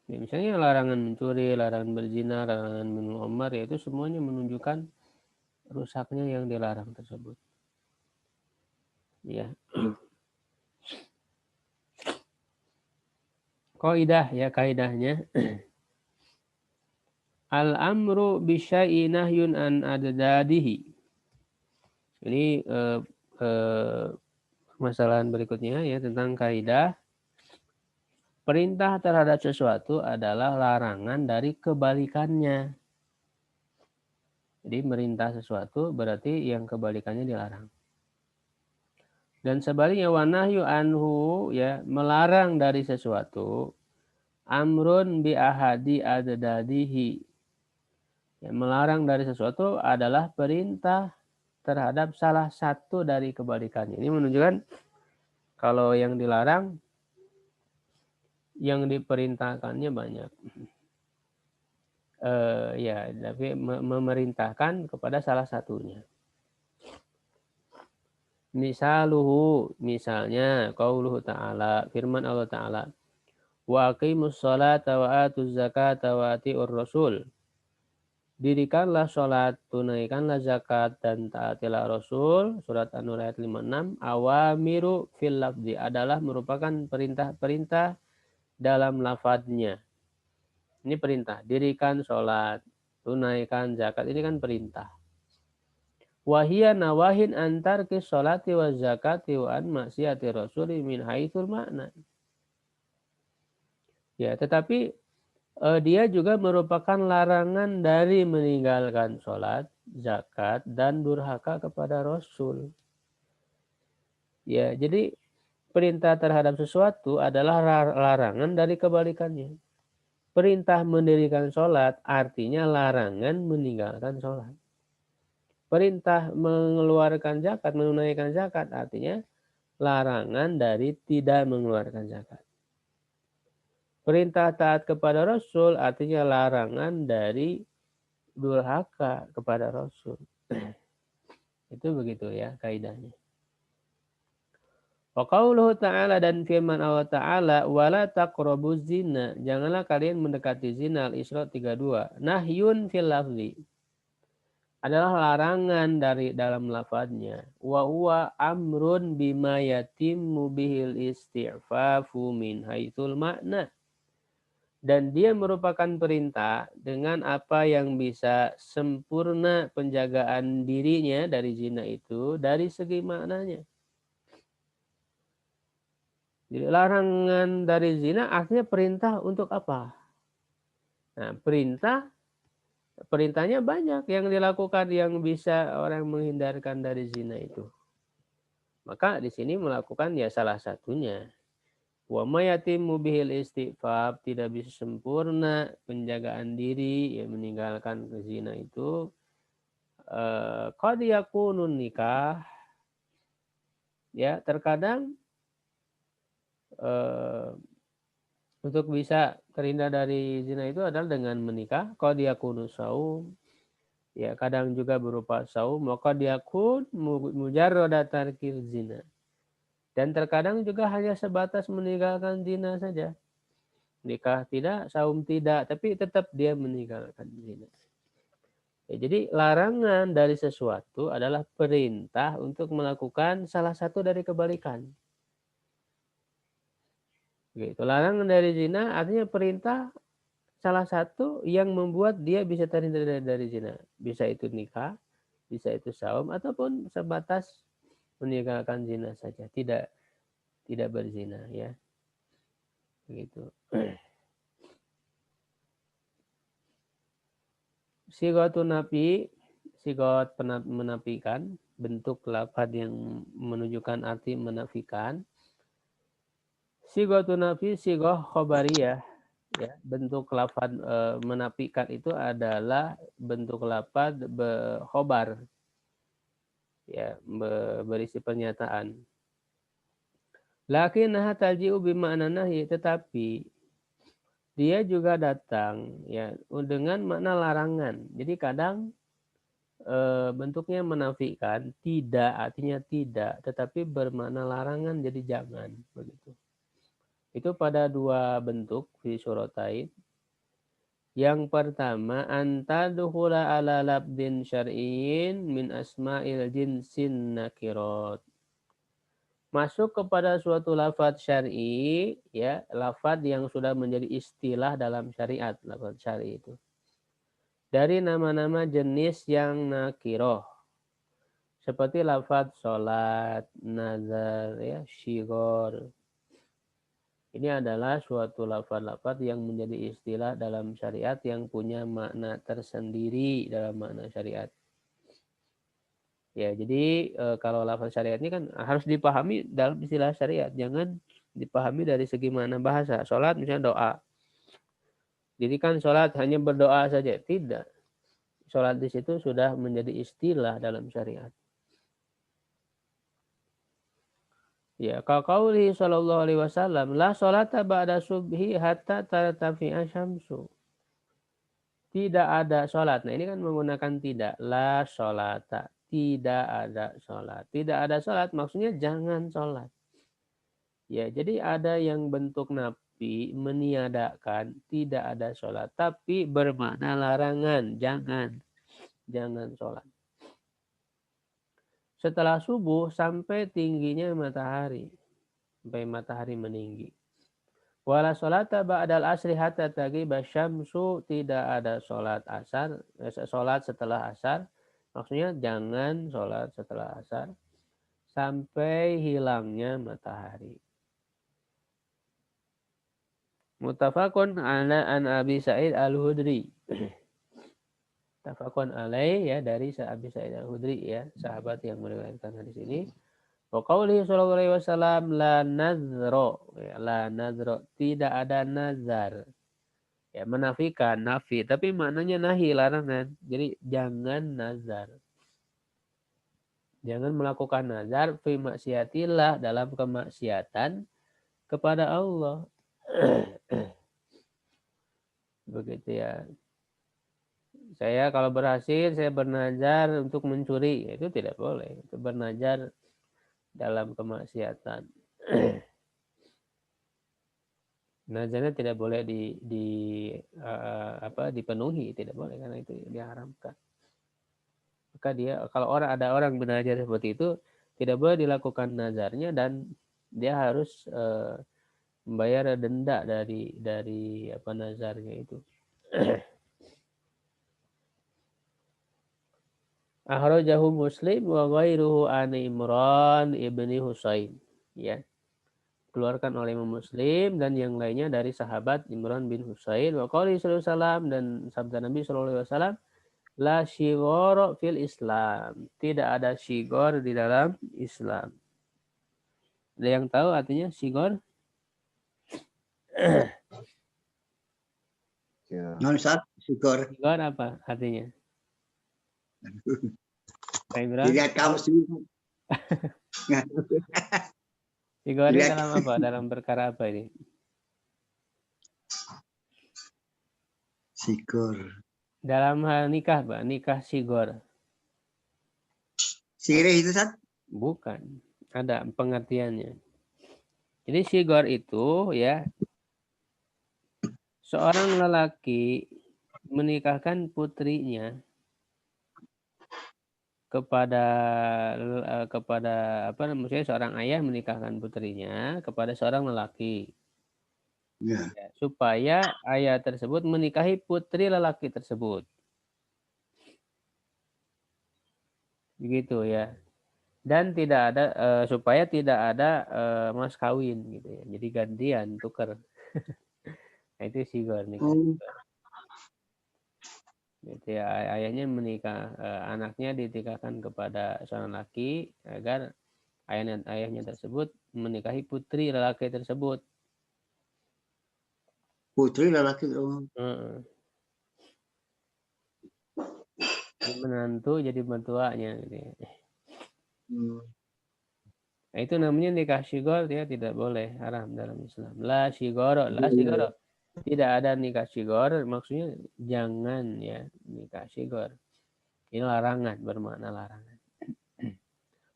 Speaker 1: Ya, misalnya larangan mencuri, larangan berzina, larangan minum khamar, ya itu semuanya menunjukkan rusaknya yang dilarang tersebut. Ya. Kaidah ya, kaidahnya al-amru bisyai'i nahyun an adadadihi. Ini permasalahan berikutnya ya tentang kaidah perintah terhadap sesuatu adalah larangan dari kebalikannya. Jadi merintah sesuatu berarti yang kebalikannya dilarang. Dan sebaliknya wanahyu anhu ya melarang dari sesuatu, amrun bi ahadi adadadihi. Ya, melarang dari sesuatu adalah perintah terhadap salah satu dari kebalikannya. Ini menunjukkan kalau yang dilarang, yang diperintahkannya banyak. Ya, tapi memerintahkan kepada salah satunya. Misaluhu, misalnya qauluhu ta'ala, firman Allah Ta'ala, wa aqimus sholata wa atuz zakata wa atiur rasul. Dirikanlah sholat, tunaikanlah zakat, dan taatilah Rasul. Surat An-Nur ayat 56. Awamiru fil lafzi adalah merupakan perintah-perintah dalam lafadznya. Ini perintah. Dirikan sholat, tunaikan zakat. Ini kan perintah. Wahia nawahin antar ke sholati wa zakati wa an maksiati rasuli min haitsul makna. Ya, tetapi dia juga merupakan larangan dari meninggalkan sholat, zakat, dan durhaka kepada Rasul. Ya, jadi perintah terhadap sesuatu adalah larangan dari kebalikannya. Perintah mendirikan sholat artinya larangan meninggalkan sholat. Perintah mengeluarkan zakat, menunaikan zakat artinya larangan dari tidak mengeluarkan zakat. Perintah taat kepada Rasul artinya larangan dari durhaka kepada Rasul. Itu begitu ya kaidahnya. Wa qauluhu ta'ala, dan firman Allah Ta'ala, wala taqrabuz zina, janganlah kalian mendekati zina, Al-Isra 32. Nahyun fil lafzi adalah larangan dari dalam lafadznya. Wa huwa amrun bima yatimmu bihil isti'fafu min haitsul makna. Dan dia merupakan perintah dengan apa yang bisa sempurna penjagaan dirinya dari zina itu dari segi maknanya. Jadi larangan dari zina artinya perintah untuk apa? Nah, perintahnya banyak yang dilakukan yang bisa orang menghindarkan dari zina itu. Maka di sini melakukan ya salah satunya. Wa ma yatimmu bihil istighfar, tidak bisa sempurna penjagaan diri ya meninggalkan zina itu qad yakunun nikah, ya terkadang eh, untuk bisa terhindar dari zina itu adalah dengan menikah. Qad yakunu saum, ya kadang juga berupa saum, wa qad yakun mujarrada tarkil zina. Dan terkadang juga hanya sebatas meninggalkan zina saja. Nikah tidak, saum tidak, tapi tetap dia meninggalkan zina. Ya, jadi larangan dari sesuatu adalah perintah untuk melakukan salah satu dari kebalikan. Gitu. Larangan dari zina artinya perintah salah satu yang membuat dia bisa terhindar dari zina. Bisa itu nikah, bisa itu saum, ataupun sebatas meninggalkan zina saja. Tidak berzina, ya. Begitu. Sigotun nafi, sigot menafikan, bentuk lafaz yang menunjukkan arti menafikan. Sigotun nafi, sigoh khobariyah, ya. Bentuk lafaz menafikan itu adalah bentuk lafaz khobar, ya, berisi pernyataan. Lakinnaha talji'u bima'na nahi, tetapi dia juga datang ya dengan makna larangan. Jadi kadang bentuknya menafikan, tidak artinya tidak, tetapi bermakna larangan jadi jangan, begitu. Itu pada dua bentuk fi syuratain. Yang pertama, antadkhula ala labdin syar'iyyin min asma'il jinsin nakirot. Masuk kepada suatu lafadz syar'i, ya, lafadz yang sudah menjadi istilah dalam syariat, lafadz syar'i itu. Dari nama-nama jenis yang nakiroh. Seperti lafadz sholat, nazar, ya, syigor. Ini adalah suatu lafadz-lafadz yang menjadi istilah dalam syariat yang punya makna tersendiri dalam makna syariat. Ya, jadi kalau lafaz syariat ini kan harus dipahami dalam istilah syariat, jangan dipahami dari segi mana bahasa. Sholat misalnya doa. Jadi kan sholat hanya berdoa saja, tidak. Sholat di situ sudah menjadi istilah dalam syariat. Ya, qauli sallallahu alaihi wasallam, la sholata ba'da subhi hatta tartafi'a syamsu. Tidak ada sholat. Nah, ini kan menggunakan tidak. La sholata. Tidak ada sholat. Tidak ada sholat maksudnya jangan sholat. Ya, jadi ada yang bentuk nafi meniadakan tidak ada sholat, tapi bermakna larangan, jangan sholat. Setelah subuh sampai tingginya matahari, sampai matahari meninggi. Wala sholata ba'dal asri hatta taghiba syamsu, tidak ada sholat asar, sholat setelah asar, maksudnya jangan sholat setelah asar sampai hilangnya matahari. Muttafaqun ala an Abi Sa'id Al-Hudri. Muttafaqun alaih, ya, dari Abi Sa'id Al-Hudri, ya, sahabat yang meriwayatkan hadis ini. Wa qaulihi sallallahu alaihi wasallam la nazro, ya, la nazro, tidak ada nazar. Ya, menafikan, nafi, tapi maknanya nahi, larangan. Jadi jangan nazar. Jangan melakukan nazar fi maksiatillah, dalam kemaksiatan kepada Allah. Begitu, ya. Saya kalau berhasil, saya bernazar untuk mencuri. Itu tidak boleh. Itu bernazar dalam kemaksiatan. Nazarnya tidak boleh dipenuhi, tidak boleh, karena itu diharamkan. Maka kalau ada orang bernazar seperti itu, tidak boleh dilakukan nazarnya, dan dia harus membayar denda dari nazarnya itu. Akhrajahu Muslim wa ghairuhu an Imran ibni Husain. Ya. dikeluarkan oleh Imam Muslim dan yang lainnya dari sahabat Imran bin Husain wa qouli sallallahu alaihi wasallam, dan sabda Nabi sallallahu alaihi wasallam, la shighara fil Islam, tidak ada shighar di dalam Islam. Ada yang tahu artinya shighar?
Speaker 2: Non Ustaz, syukur.
Speaker 1: Shighar apa artinya? Pak Imran?
Speaker 2: Dilihat kamu sih.
Speaker 1: Shighar ini
Speaker 2: Dilihat.
Speaker 1: dalam apa? Dalam perkara apa ini?
Speaker 2: Syukur.
Speaker 1: Dalam hal nikah, Pak. Nikah shighar.
Speaker 2: Sirih itu Ustaz?
Speaker 1: Bukan. Ada pengertiannya. Jadi shighar itu ya, seorang lelaki menikahkan putrinya kepada apa namanya, seorang ayah menikahkan putrinya kepada seorang lelaki.
Speaker 2: Ya.
Speaker 1: Ya, supaya ayah tersebut menikahi putri lelaki tersebut. Begitu ya. Dan tidak ada supaya tidak ada mas kawin gitu ya. Jadi gantian, tukar. Nah, itu shighar nikah.
Speaker 2: Oh,
Speaker 1: Gitu ya, ayahnya menikah, anaknya dinikahkan kepada seorang laki agar ayahnya tersebut menikahi putri lelaki tersebut.
Speaker 2: putri lelaki. Oh.
Speaker 1: Jadi menantu jadi mertuanya gitu ya. Nah, itu namanya nikah shighar, ya, tidak boleh, haram dalam Islam. La shighar, la shighar. Tidak ada nikah shighar, maksudnya jangan ya nikah shighar. Ini larangan, bermakna larangan.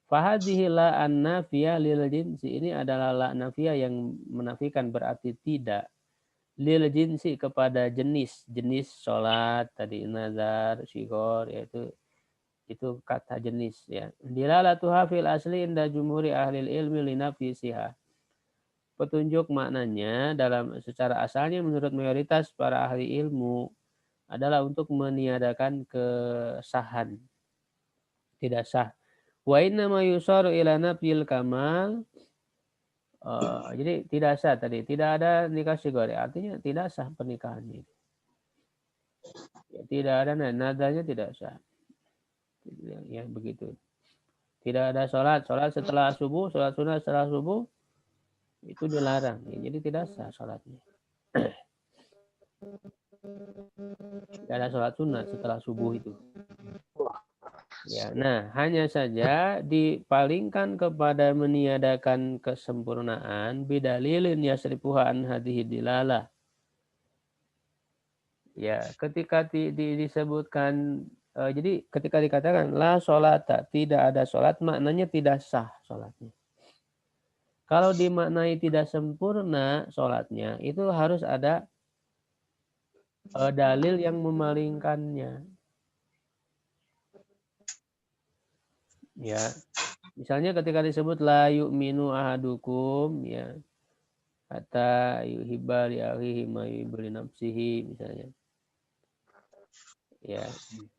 Speaker 1: Fahadhihi la an-nafiyah lil jinsi, ini adalah la nafiyah yang menafikan, berarti tidak. Lil jinsi, kepada jenis sholat tadi, nazar, shighar, yaitu itu kata jenis ya. Dilalatuha fil asli inda jumhuri ahli ilmi linafisiha. Petunjuk maknanya dalam secara asalnya menurut mayoritas para ahli ilmu adalah untuk meniadakan kesahan, tidak sah. Wa inna ma yusaru ila nafyil kamal. Jadi tidak sah tadi, tidak ada nikah shighar, artinya tidak sah pernikahannya. Ya, tidak ada nadanya, tidak sah. Ya begitu. Tidak ada sholat setelah subuh, sholat sunnah setelah subuh itu dilarang. Ya, jadi tidak sah sholatnya. Tidak ada sholat sunnah setelah subuh itu. Ya, nah hanya saja dipalingkan kepada meniadakan kesempurnaan bidalilin yasrifuha an hadhihi dilalah. Ya, ketika disebutkan jadi ketika dikatakan la sholata, tidak ada sholat, maknanya tidak sah sholatnya. Kalau dimaknai tidak sempurna sholatnya, itu harus ada dalil yang memalingkannya. Ya, misalnya ketika disebut la yu'minu ahadukum, ya, kata yuhibba li akhihi ma yuhibbu li nafsihi, misalnya. Ya,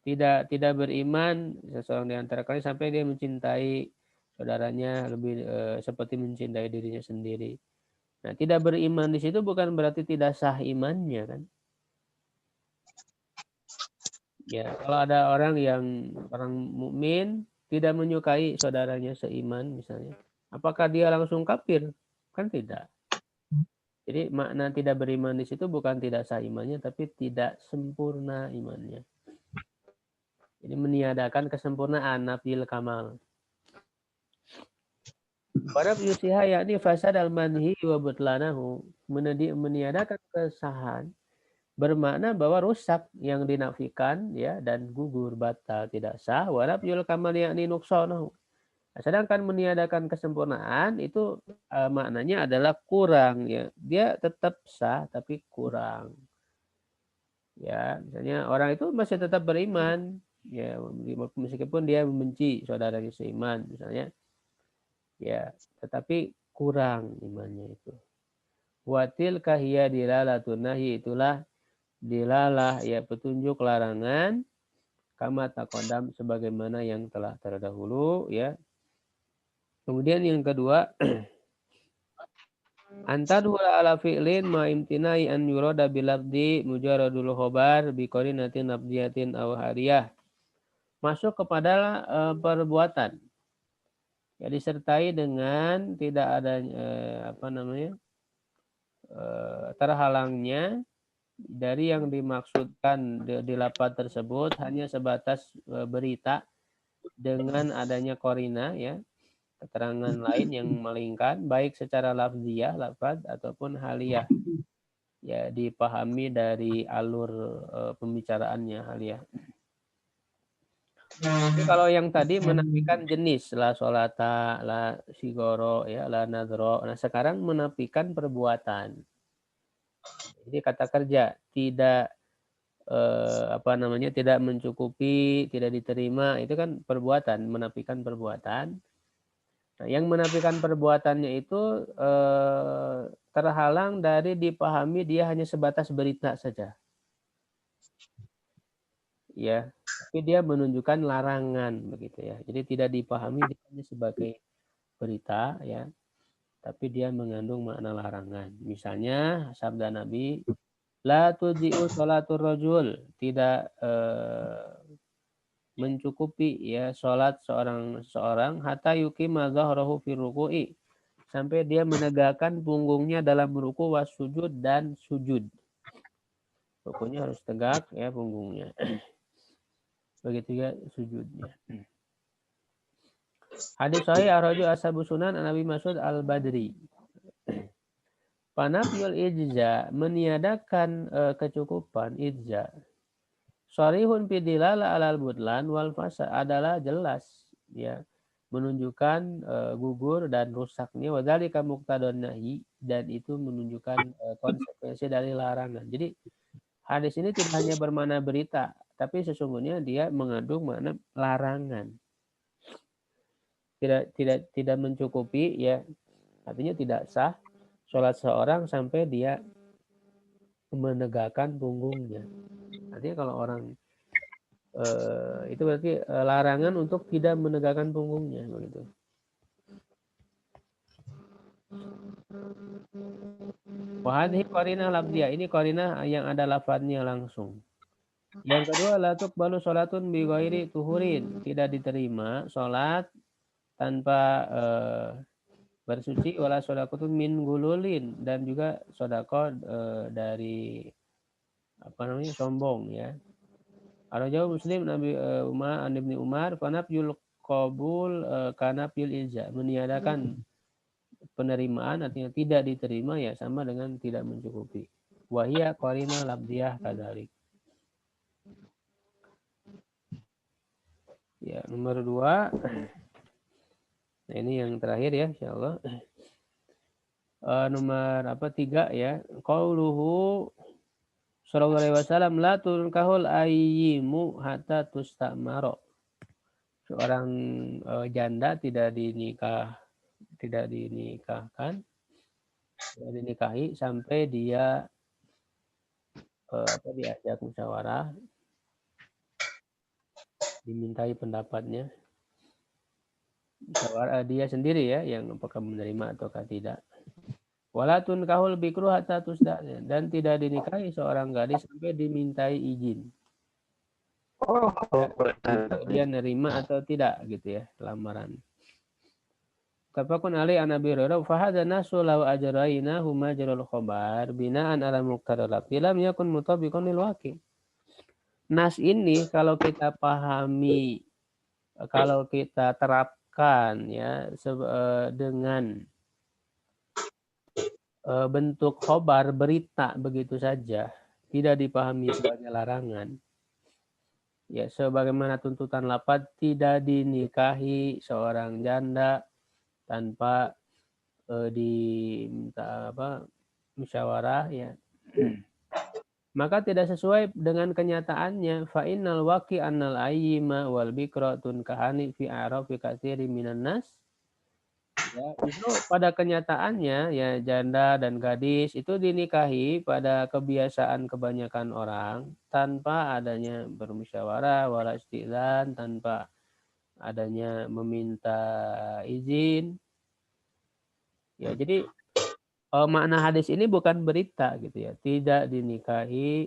Speaker 1: tidak beriman seseorang di antara kalian sampai dia mencintai saudaranya lebih seperti mencintai dirinya sendiri. Nah, tidak beriman di situ bukan berarti tidak sah imannya, kan? Ya, kalau ada orang mukmin tidak menyukai saudaranya seiman misalnya, apakah dia langsung kafir? Kan tidak. Jadi makna tidak beriman di situ bukan tidak sah imannya, tapi tidak sempurna imannya. Jadi meniadakan kesempurnaan, nafil kamal. Pada yusiha yakni fasad al-manhi wa butlanahu, meniadakan kesahan bermakna bahwa rusak yang dinafikan ya dan gugur, batal, tidak sah. Walab yul kamal yakni nuqsanahu. Sedangkan meniadakan kesempurnaan itu maknanya adalah kurang ya. Dia tetap sah tapi kurang. Ya, misalnya orang itu masih tetap beriman ya, meskipun dia membenci saudaranya seiman misalnya. Ya, tetapi kurang imannya itu. Watil kahiyya dilalatun nahi, itulah dilalah ya petunjuk larangan, kama taqaddam sebagaimana yang telah terdahulu ya. Kemudian yang kedua Antadhul ala fi'lin ma imtinai an yurada bilabdi mujaradul khobar biqarinatin nabdiyatin aw hariyah. Masuk kepada perbuatan. Ya, disertai dengan tidak ada terhalangnya dari yang dimaksudkan di lafaz tersebut hanya sebatas berita dengan adanya korina, ya, keterangan lain yang melingkan baik secara lafziyah lafaz ataupun haliyah, ya, dipahami dari alur pembicaraannya haliyah. Jadi kalau yang tadi menafikan jenis la solata, la sigoro, ya, la nadro. Nah, sekarang menafikan perbuatan. Jadi kata kerja tidak tidak mencukupi, tidak diterima, itu kan perbuatan, menafikan perbuatan. Nah, yang menafikan perbuatannya itu terhalang dari dipahami dia hanya sebatas berita saja. Ya, tapi dia menunjukkan larangan begitu ya. Jadi tidak dipahami dia hanya sebagai berita, ya, tapi dia mengandung makna larangan. Misalnya sabda Nabi, la tudzi'u sholatur rajul, tidak mencukupi, ya, sholat seorang hatta yuqima dhahrahu fi ruku'i, sampai dia menegakkan punggungnya dalam ruku was sujud dan sujud. Rukunya harus tegak, ya, punggungnya. Begitu juga sujudnya. Hadis sahih araju ashabu sunan an Nabi Mas'ud al-Badri. Panafyul ijza, meniadakan kecukupan ijza. Sharihun fidilala alal budlan wal fasa, adalah jelas, ya, menunjukkan gugur dan rusaknya, wadzalika muqtadon nahi, dan itu menunjukkan konsekuensi dari larangan. Jadi hadis ini tidak hanya bermakna berita, tapi sesungguhnya dia mengandung makna larangan. Tidak mencukupi, ya, artinya tidak sah sholat seorang sampai dia menegakkan punggungnya. Artinya kalau orang itu berarti larangan untuk tidak menegakkan punggungnya begitu. Wahadhi qarinah labdiyah, ini qarinah yang ada lafadznya langsung. Yang kedua, la tuqbalu sholatun bi ghairi tuhurin, tidak diterima sholat tanpa bersuci, wala sodakotun min gululin, dan juga sodako dari sombong, ya. Arajau Muslim Nabi Umar an Ibni Umar fanafyul qabul kanafyul ilza, meniadakan penerimaan artinya tidak diterima, ya, sama dengan tidak mencukupi. Wahia qarina labdiyah kadzalik. Ya, nomor 2. Nah, ini yang terakhir, ya, insyaallah. Nomor 3, ya. Qauluhu sallallahu alaihi wasallam, la tunkahul ayyimu hatta tustamaro. Seorang janda tidak dinikahi sampai dia diajak musyawarah, dimintai pendapatnya. Musyawarah dia sendiri, ya, yang apakah menerima ataukah tidak. Walatun kahul bikru hatta tusda, dan tidak dinikahi seorang gadis sampai dimintai izin. Untuk dia nerima atau tidak, gitu, ya, lamaran. Tafaqun alaihi an Abi Hurairah fa hadza nasu law ajraina huma jarul khabar binaan ala muqtadal lam yakun mutabiqan lil waqi'. Nas ini kalau kita pahami, kalau kita terapkan, ya, dengan bentuk khobar, berita begitu saja, tidak dipahami sebagai larangan, ya, sebagaimana tuntutan lafaz tidak dinikahi seorang janda tanpa diminta musyawarah, ya, maka tidak sesuai dengan kenyataannya. Fa innal waqi annal ayyima wal bikra tunkahani fi a'rafi katsiri minan nas. Ya, itu pada kenyataannya, ya, janda dan gadis itu dinikahi pada kebiasaan kebanyakan orang tanpa adanya bermusyawarah, wala isti'dzan, tanpa adanya meminta izin. Ya, jadi makna hadis ini bukan berita gitu ya. Tidak dinikahi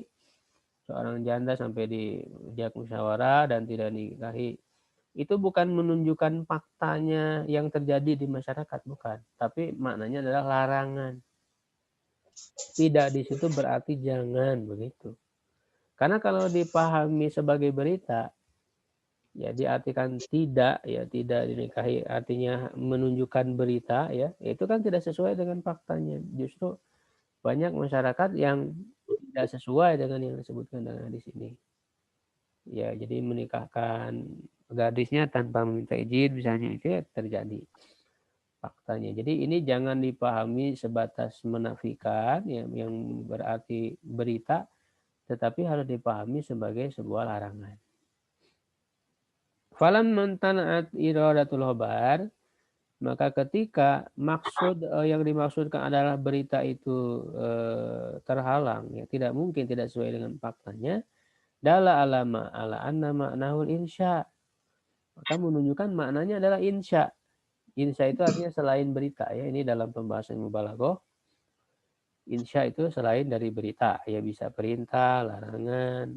Speaker 1: seorang janda sampai diajak musyawarah dan tidak dinikahi. Itu bukan menunjukkan faktanya yang terjadi di masyarakat, bukan. Tapi maknanya adalah larangan. Tidak di situ berarti jangan begitu. Karena kalau dipahami sebagai berita, ya diartikan tidak, ya tidak dinikahi artinya menunjukkan berita, ya itu kan tidak sesuai dengan faktanya. Justru banyak masyarakat yang tidak sesuai dengan yang disebutkan dalam hadis ini. Ya, jadi menikahkan gadisnya tanpa meminta izin misalnya itu ya terjadi faktanya. Jadi ini jangan dipahami sebatas menafikan yang berarti berita, tetapi harus dipahami sebagai sebuah larangan. Falam mantana'at iradatul khobar, maka ketika maksud yang dimaksudkan adalah berita itu terhalang, ya tidak mungkin, tidak sesuai dengan faktanya, dalla alama ala anna ma'nahul insya, maka menunjukkan maknanya adalah insya. Insya itu artinya selain berita, ya ini dalam pembahasan mubalaghah. Insya itu selain dari berita, ya bisa perintah, larangan,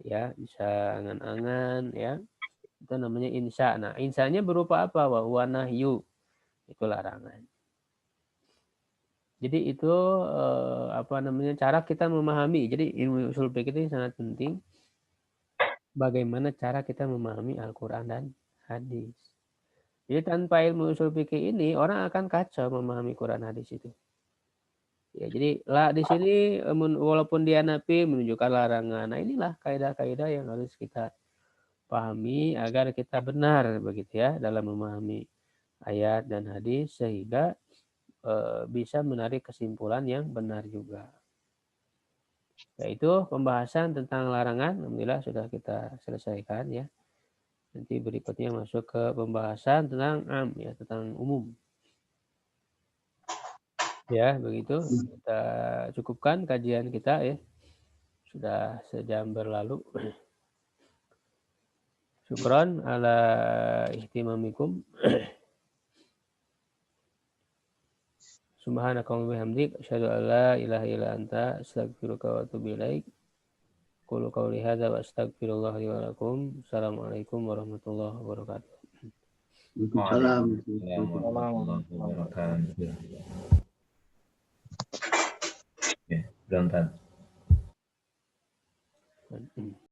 Speaker 1: ya bisa angan-angan, ya itu namanya insya. Nah, insyanya berupa apa? Wa huwa nahyu, itu larangan. Jadi itu apa namanya cara kita memahami. Jadi ilmu usul fikih itu sangat penting. Bagaimana cara kita memahami Al-Quran dan hadis. Jadi tanpa ilmu usul fikih ini orang akan kacau memahami Quran hadis itu. Ya, jadi lah di sini walaupun dia nafi menunjukkan larangan. Nah, inilah kaidah-kaidah yang harus kita pahami agar kita benar begitu ya dalam memahami ayat dan hadis sehingga bisa menarik kesimpulan yang benar juga. Yaitu pembahasan tentang larangan, alhamdulillah sudah kita selesaikan ya. Nanti berikutnya masuk ke pembahasan tentang ya tentang umum. Ya, begitu. Kita cukupkan kajian kita ya. Sudah sejam berlalu. Syukran ala ihtimamikum. Subhanakallahumma bihamdik asyhadu an la ilaha illa anta astaghfiruka wa atubu ilaik. Qulu qawli hadza wa astaghfirullah li wa lakum. Assalamualaikum warahmatullahi wabarakatuh.
Speaker 3: Waalaikumsalam warahmatullahi wabarakatuh. Oke, berantan.